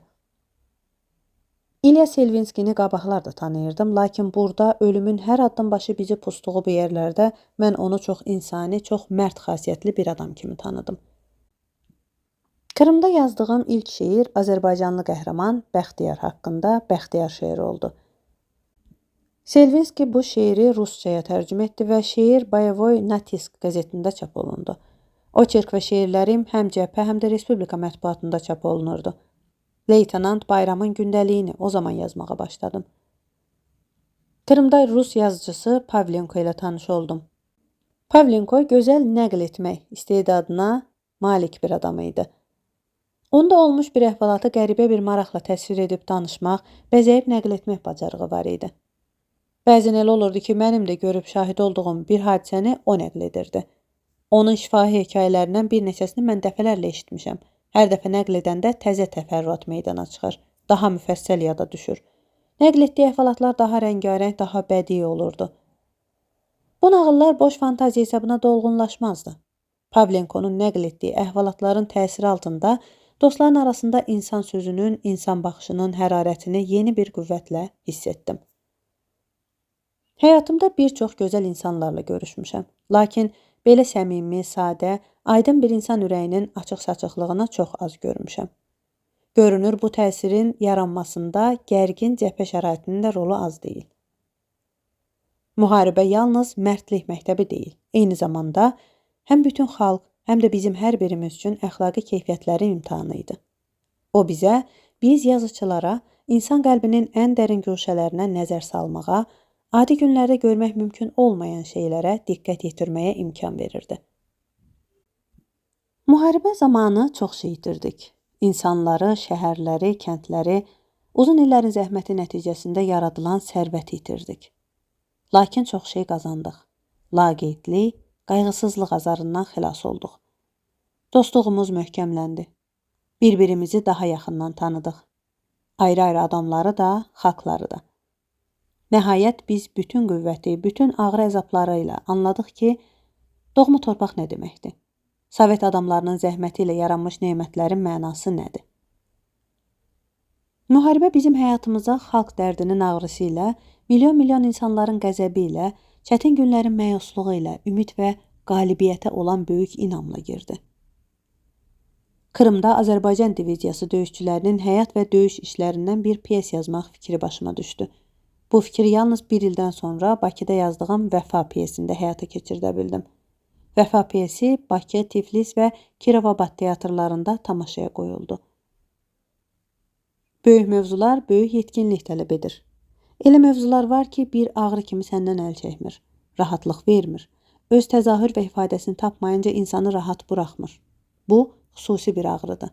İlya Selvinskini qabaqlar da tanıyırdım, lakin burada ölümün hər addım başı bizi pusduğu bu yerlərdə mən onu çox insani, çox mərd xasiyyətli bir adam kimi tanıdım. Krımda yazdığım ilk şeir Azərbaycanlı qəhrəman Bəxtiyar haqqında Bəxtiyar şeiri oldu. Selvinski bu şeiri ruscaya tərcümə etdi və şeir Boyevoy Natisk qəzetində çap olundu. Oçerk və şeirlərim həm cəbhə, həm də Respublika mətbuatında çap olunurdu. Leytenant Bayramın gündəliyini o zaman yazmağa başladım. Krımda Rus yazıcısı Pavlenko ilə tanış oldum. Pavlenko gözəl nəql etmək istedadına malik bir adam idi. Onda olmuş bir əhvalatı qəribə bir maraqla təsvir edib danışmaq, bəzəyib nəql etmək bacarığı var idi. Bəzən elə olurdu ki, mənim də görüb şahid olduğum bir hadisəni o nəql edirdi. Onun şifahi hekayələrindən bir neçəsini mən dəfələrlə eşitmişəm. Hər dəfə nəql edəndə təzə təfərrüat meydana çıxır, daha müfəssəl yada düşür. Nəql etdiyi əhvalatlar daha rəngarəng, daha bədii olurdu. Bu nağıllar boş fantaziya hesabına dolğunlaşmazdı. Pavlenkonun nəql etdiyi əhvalatların təsiri altında dostların arasında insan sözünün, insan baxışının hərarətini yeni bir qüvvətlə hiss etdim. Həyatımda bir çox gözəl insanlarla görüşmüşəm. Lakin belə səmimi, sadə, aydın bir insan ürəyinin açıq-saçıqlığına çox az görmüşəm. Görünür, bu təsirin yaranmasında gərgin cəbhə şəraitinin də rolu az deyil. Müharibə yalnız mərdlik məktəbi deyil. Eyni zamanda həm bütün xalq, həm də bizim hər birimiz üçün əxlaqi keyfiyyətlərin imtahanı idi. O bizə, biz yazıçılara, insan qəlbinin ən dərin güşələrinə nəzər salmağa, adi günlərdə görmək mümkün olmayan şeylərə diqqət yetirməyə imkan verirdi. Müharibə zamanı çox şey itirdik. İnsanları, şəhərləri, kəndləri, uzun illərin zəhməti nəticəsində yaradılan sərvəti itirdik. Lakin çox şey qazandıq. Laqeydlik, qayğısızlıq azarından xilas olduq. Dostluğumuz möhkəmləndi. Bir-birimizi daha yaxından tanıdıq. Ayrı-ayrı adamları da, xalqları da. Nəhayət biz bütün qüvvəti, bütün ağır əzabları ilə anladıq ki, doğma torpaq nə deməkdir? Sovet adamlarının zəhməti ilə yaranmış nemətlərin mənası nədir? Müharibə bizim həyatımıza xalq dərdinin ağrısı ilə, milyon insanların qəzəbi ilə, çətin günlərin məyusluğu ilə, ümid və qalibiyyətə olan böyük inamla girdi. Krımda Azərbaycan diviziyası döyüşçülərinin həyat və döyüş işlərindən bir piyes yazmaq fikri başıma düşdü. Bu fikri yalnız bir ildən sonra Bakıda yazdığım Vəfa piyesində həyata keçirdə bildim. Vəfa piyesi Bakı, Tiflis və Kirovabad teatrlarında tamaşaya qoyuldu. Böyük mövzular böyük yetkinlik tələb edir. Elə mövzular var ki, bir ağrı kimi səndən əl çəkmir, rahatlıq vermir, öz təzahür və ifadəsini tapmayınca insanı rahat buraxmır. Bu, xüsusi bir ağrıdır.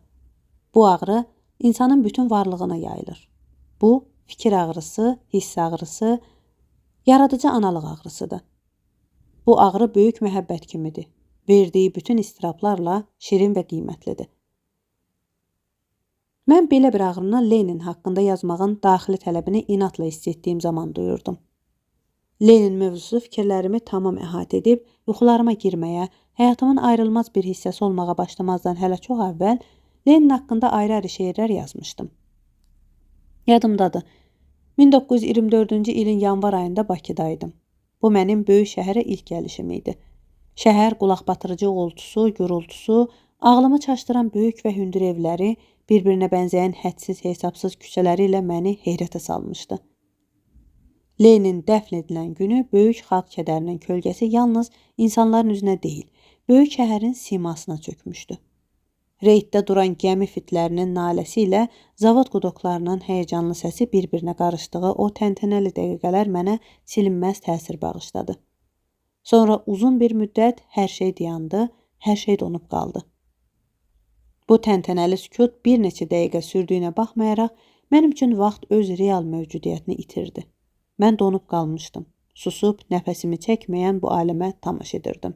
Bu ağrı insanın bütün varlığına yayılır. Bu, fikir ağrısı, hiss ağrısı, yaradıcı analıq ağrısıdır. Bu ağrı böyük məhəbbət kimidir. Verdiyi bütün istirablarla şirin və qiymətlidir. Mən belə bir ağrını Lenin haqqında yazmağın daxili tələbini inatla hiss etdiyim zaman duyurdum. Lenin mövzusu fikirlərimi tamam əhatə edib, yuxularıma girməyə, həyatımın ayrılmaz bir hissəsi olmağa başlamazdan hələ çox əvvəl Lenin haqqında ayrı-ayrı şeirlər yazmışdım. Yadımdadır, 1924-cü ilin yanvar ayında Bakıdaydım. Bu mənim böyük şəhərə ilk gəlişim idi. Şəhər qulaqbatırıcı uğultusu, gürultusu, ağlımı çaşdıran böyük və hündür evləri, bir-birinə bənzəyən hədsiz, hesabsız küçələri ilə məni heyrətə salmışdı. Lenin dəfn edilən günü böyük xalq kədərinin kölgəsi yalnız insanların üzünə deyil, böyük şəhərin simasına çökmüşdü. Reyddə duran gəmi fitlərinin naləsi ilə zavod qudoklarının həyəcanlı səsi bir-birinə qarışdığı o təntənəli dəqiqələr mənə silinməz təsir bağışladı. Sonra uzun bir müddət hər şey dayandı, hər şey donub qaldı. Bu təntənəli sükut bir neçə dəqiqə sürdüyünə baxmayaraq, mənim üçün vaxt öz real mövcudiyyətini itirdi. Mən donub qalmışdım. Susub, nəfəsimi çəkməyən bu aləmə tamaşa edirdim.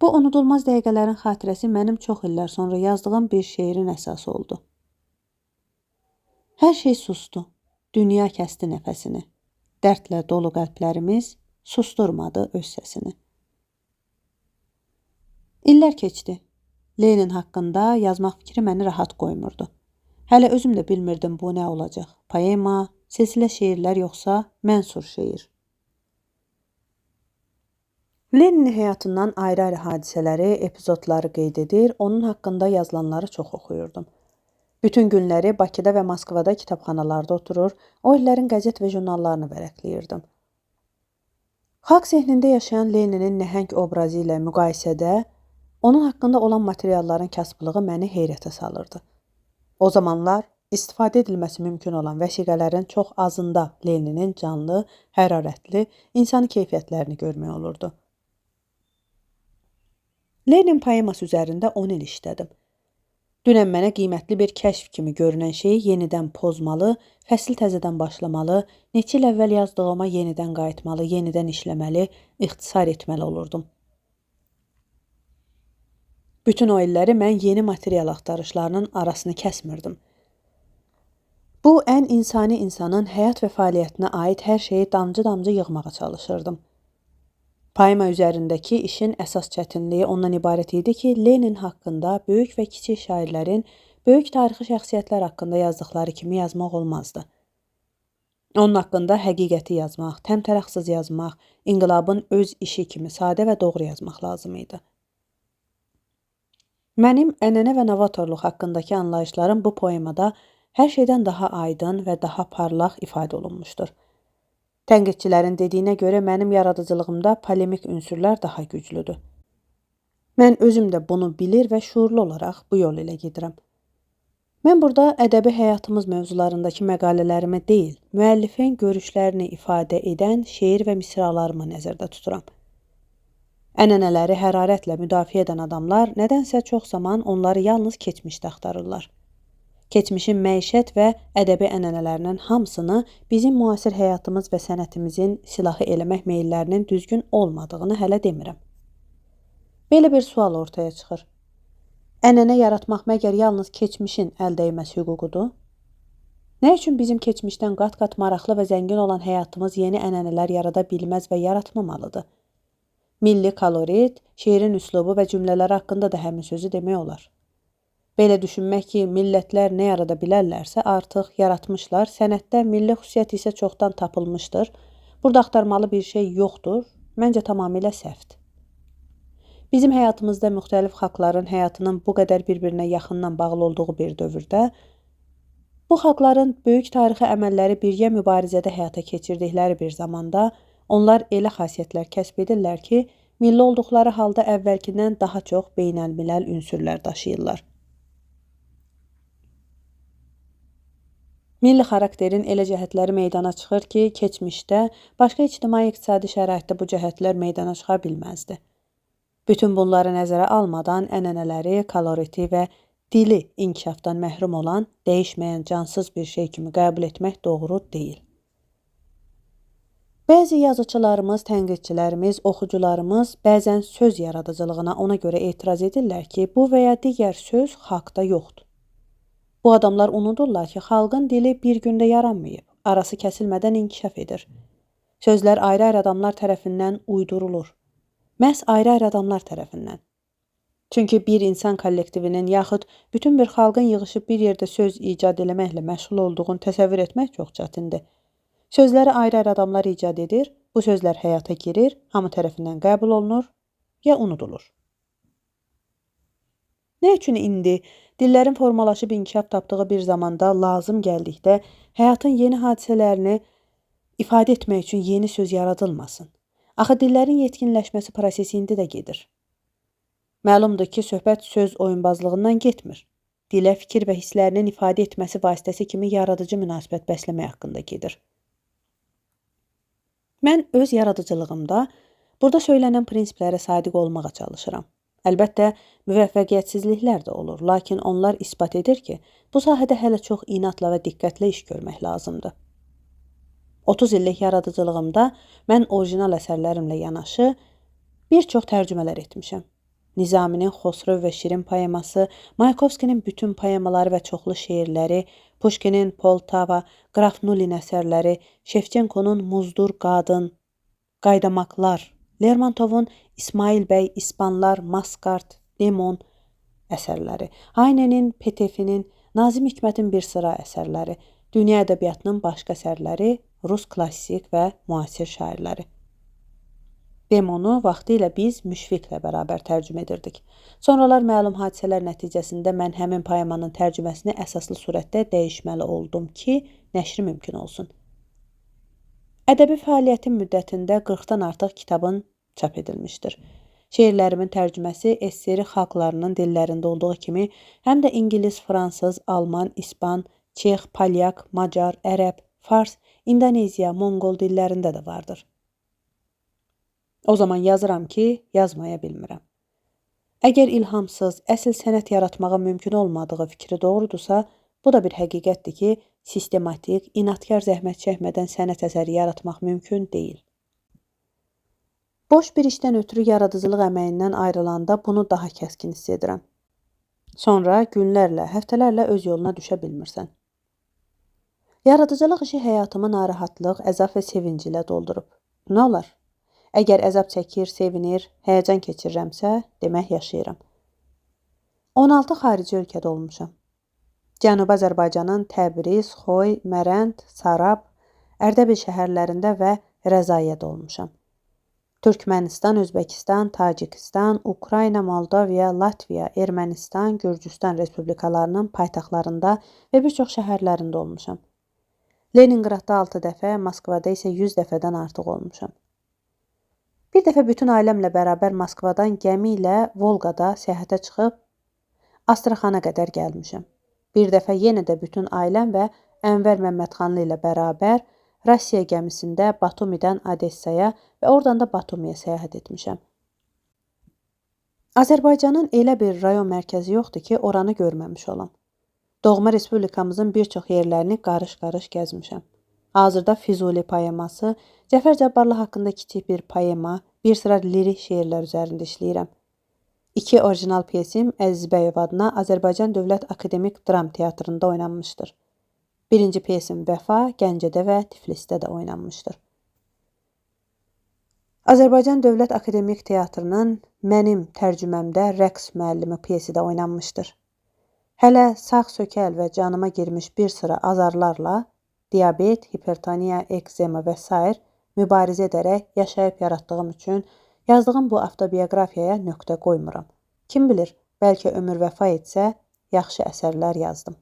Bu unudulmaz dəqiqələrin xatirəsi mənim çox illər sonra yazdığım bir şeirin əsası oldu. Hər şey sustu. Dünya kəsdi nəfəsini. Dərdlə dolu qəlblərimiz susturmadı öz səsini. İllər keçdi. Lenin haqqında yazmaq fikri məni rahat qoymurdu. Hələ özüm də bilmirdim bu nə olacaq. Poema, silsilə şeirlər yoxsa mənsur şeir. Leninin həyatından ayrı-ayrı hadisələri, epizodları qeyd edir, onun haqqında yazılanları çox oxuyurdum. Bütün günləri Bakıda və Moskvada kitabxanalarda oturur, o illərin qəzet və jurnallarını vərəqləyirdim. Xalq zehnində yaşayan Leninin nəhəng obrazı ilə müqayisədə onun haqqında olan materialların kasblığı məni heyrətə salırdı. O zamanlar istifadə edilməsi mümkün olan vəsiqələrin çox azında Leninin canlı, hərarətli, insani keyfiyyətlərini görmək olurdu. Lenin poeması üzərində 10 il işlədim. Dünən mənə qiymətli bir kəşf kimi görünən şeyi yenidən pozmalı, fəsil təzədən başlamalı, neçə il əvvəl yazdığıma yenidən qayıtmalı, yenidən işləməli, ixtisar etməli olurdum. Bütün o illəri mən yeni material axtarışlarının arasını kəsmirdim. Bu, ən insani insanın həyat və fəaliyyətinə aid hər şeyi damcı-damcı yığmağa çalışırdım. Poema üzərindəki işin əsas çətinliyi ondan ibarət idi ki, Lenin haqqında böyük və kiçik şairlərin böyük tarixi şəxsiyyətlər haqqında yazdıqları kimi yazmaq olmazdı. Onun haqqında həqiqəti yazmaq, təmtəraqsız yazmaq, inqilabın öz işi kimi sadə və doğru yazmaq lazım idi. Mənim ənənə və novatorluq haqqındakı anlayışlarım bu poemada hər şeydən daha aydın və daha parlaq ifadə olunmuşdur. Tənqidçilərin dediyinə görə mənim yaradıcılığımda polemik ünsürlər daha güclüdür. Mən özüm də bunu bilir və şuurlu olaraq bu yol ilə gedirəm. Mən burada ədəbi həyatımız mövzularındakı məqalələrimi deyil, müəllifin görüşlərini ifadə edən şeir və misralarımı nəzərdə tuturam. Ənənələri hərarətlə müdafiə edən adamlar nədənsə çox zaman onları yalnız keçmişdə axtarırlar. Keçmişin məişət və ədəbi ənənələrinin hamısını bizim müasir həyatımız və sənətimizin silahı eləmək meyillərinin düzgün olmadığını hələ demirəm. Belə bir sual ortaya çıxır. Ənənə yaratmaq məgər yalnız keçmişin əl dəyməsi hüququdur? Nə üçün bizim keçmişdən qat-qat maraqlı və zəngin olan həyatımız yeni ənənələr yarada bilməz və yaratmamalıdır? Milli kolorit, şeirin üslubu və cümlələri haqqında da həmin sözü demək olar. Belə düşünmək ki, millətlər nə yarada bilərlərsə artıq yaratmışlar, sənətdə milli xüsusiyyət isə çoxdan tapılmışdır, burada axtarmalı bir şey yoxdur, məncə tamamilə səhvdir. Bizim həyatımızda müxtəlif xalqların həyatının bu qədər bir-birinə yaxından bağlı olduğu bir dövrdə, bu xalqların böyük tarixi əməlləri birgə mübarizədə həyata keçirdikləri bir zamanda, onlar elə xasiyyətlər kəsb edirlər ki, milli olduqları halda əvvəlkindən daha çox beynəlmiləl ünsürlər daşıyırlar. Milli xarakterin elə cəhətləri meydana çıxır ki, keçmişdə başqa ictimai-iqtisadi şəraitdə bu cəhətlər meydana çıxa bilməzdi. Bütün bunları nəzərə almadan ənənələri, koloriti və dili inkişafdan məhrum olan, dəyişməyən cansız bir şey kimi qəbul etmək doğru deyil. Bəzi yazıçılarımız, tənqidçilərimiz, oxucularımız bəzən söz yaradıcılığına ona görə etiraz edirlər ki, bu və ya digər söz xalqda yoxdur. Bu adamlar unudurlar ki, xalqın dili bir gündə yaranmayıb, arası kəsilmədən inkişaf edir. Sözlər ayrı-ayrı adamlar tərəfindən uydurulur. Məhz ayrı-ayrı adamlar tərəfindən. Çünki bir insan kollektivinin yaxud bütün bir xalqın yığışıb bir yerdə söz icad eləməklə məşğul olduğunu təsəvvür etmək çox çətindir. Sözləri ayrı-ayrı adamlar icad edir, bu sözlər həyata girir, hamı tərəfindən qəbul olunur ya unudulur. Nə üçün indi dillərin formalaşıb inkişaf tapdığı bir zamanda lazım gəldikdə həyatın yeni hadisələrini ifadə etmək üçün yeni söz yaradılmasın? Axı dillərin yetkinləşməsi prosesi indi də gedir. Məlumdur ki, söhbət söz oyunbazlığından getmir. Dilə fikir və hisslərinin ifadə etməsi vasitəsi kimi yaradıcı münasibət bəsləmək haqqında gedir. Mən öz yaradıcılığımda burada söylənən prinsiplərə sadiq olmağa çalışıram. Əlbəttə, müvəffəqiyyətsizliklər də olur, lakin onlar isbat edir ki, bu sahədə hələ çox inatla və diqqətlə iş görmək lazımdır. 30 illik yaradıcılığımda mən orijinal əsərlərimlə yanaşı bir çox tərcümələr etmişəm. Nizaminin Xosrov və Şirin poeması, Mayakovskinin bütün poemaları və çoxlu şeirləri, Puşkinin Poltava, Qraf Nulin əsərləri, Şevçenkonun Muzdur Qadın, Qaydamaklar, Lermontovun İsmail bəy, İspanlar, Maskart, Lemon əsərləri, Haynenin, Petefinin, Nazim Hikmətin bir sıra əsərləri, dünya ədəbiyyatının başqa əsərləri, Rus klassik və müasir şairləri. Lemonu vaxtilə biz Müşfiqlə bərabər tərcümə edirdik. Sonralar məlum hadisələr nəticəsində mən həmin poemanın tərcüməsini əsaslı surətdə dəyişməli oldum ki, nəşri mümkün olsun. Ədəbi fəaliyyətin müddətində 40-dan artıq kitabın çap edilmişdir. Şeirlərimin tərcüməsi SSR xalqlarının dillərində olduğu kimi həm də İngilis, Fransız, Alman, İspan, Çex, Polyak, Macar, Ərəb, Fars, İndoneziya, Monqol dillərində də vardır. O zaman yazıram ki, yazmaya bilmirəm. Əgər ilhamsız, əsl sənət yaratmağı mümkün olmadığı fikri doğrudursa, bu da bir həqiqətdir ki, sistematik, inadkar zəhmət çəkmədən sənət əsəri yaratmaq mümkün deyil. Boş bir işdən ötürü yaradıcılıq əməyindən ayrılanda bunu daha kəskin hiss edirəm. Sonra günlərlə, həftələrlə öz yoluna düşə bilmirsən. Yaradıcılıq işi həyatımı narahatlıq, əzab və sevinci ilə doldurub. Nə olar? Əgər əzab çəkir, sevinir, həyəcan keçirirəmsə, demək yaşayıram. 16 xarici ölkədə olmuşam. Cənubi Azərbaycanın Təbriz, Xoy, Mərənd, Sarab, Ərdəbil şəhərlərində və Rəzaiyədə olmuşam. Türkmənistan, Özbəkistan, Tacikistan, Ukrayna, Moldaviya, Latviya, Ermənistan, Gürcüstan respublikalarının paytaxtlarında və bir çox şəhərlərində olmuşam. Leninqradda 6 dəfə, Moskvada isə 100 dəfədən artıq olmuşam. Bir dəfə bütün ailəmlə bərabər Moskvadan gəmi ilə Volqada səyahətə çıxıb Astraxana qədər gəlmişəm. Bir dəfə yenə də bütün ailəm və Ənvər Məmmədxanlı ilə bərabər Rusiya gəmisində Batumidən Odessaya və oradan da Batumiyə səyahət etmişəm. Azərbaycanın elə bir rayon mərkəzi yoxdur ki, oranı görməmiş olam. Doğma respublikamızın bir çox yerlərini qarış-qarış gəzmişəm. Hazırda Füzuli poeması, Cəfər Cabbarlı haqqında kiçik bir poema, bir sıra lirik şeirlər üzərində işləyirəm. 2 orijinal pyesim Əzizbəyov adına Azərbaycan Dövlət Akademik Dram Teatrında oynanmışdır. Birinci pyesim Vəfa, Gəncədə və Tiflisdə də oynanmışdır. Azərbaycan Dövlət Akademik Teatrının mənim tərcüməmdə Rəqs müəllimi pyesi də oynanmışdır. Hələ sağ sökəl və canıma girmiş bir sıra azarlarla diabet, hipertoniya, ekzema və s. mübarizə edərək yaşayıb yaratdığım üçün yazdığım bu avtobiografiyaya nöqtə qoymuram. Kim bilir, bəlkə ömür vəfa etsə, yaxşı əsərlər yazdım.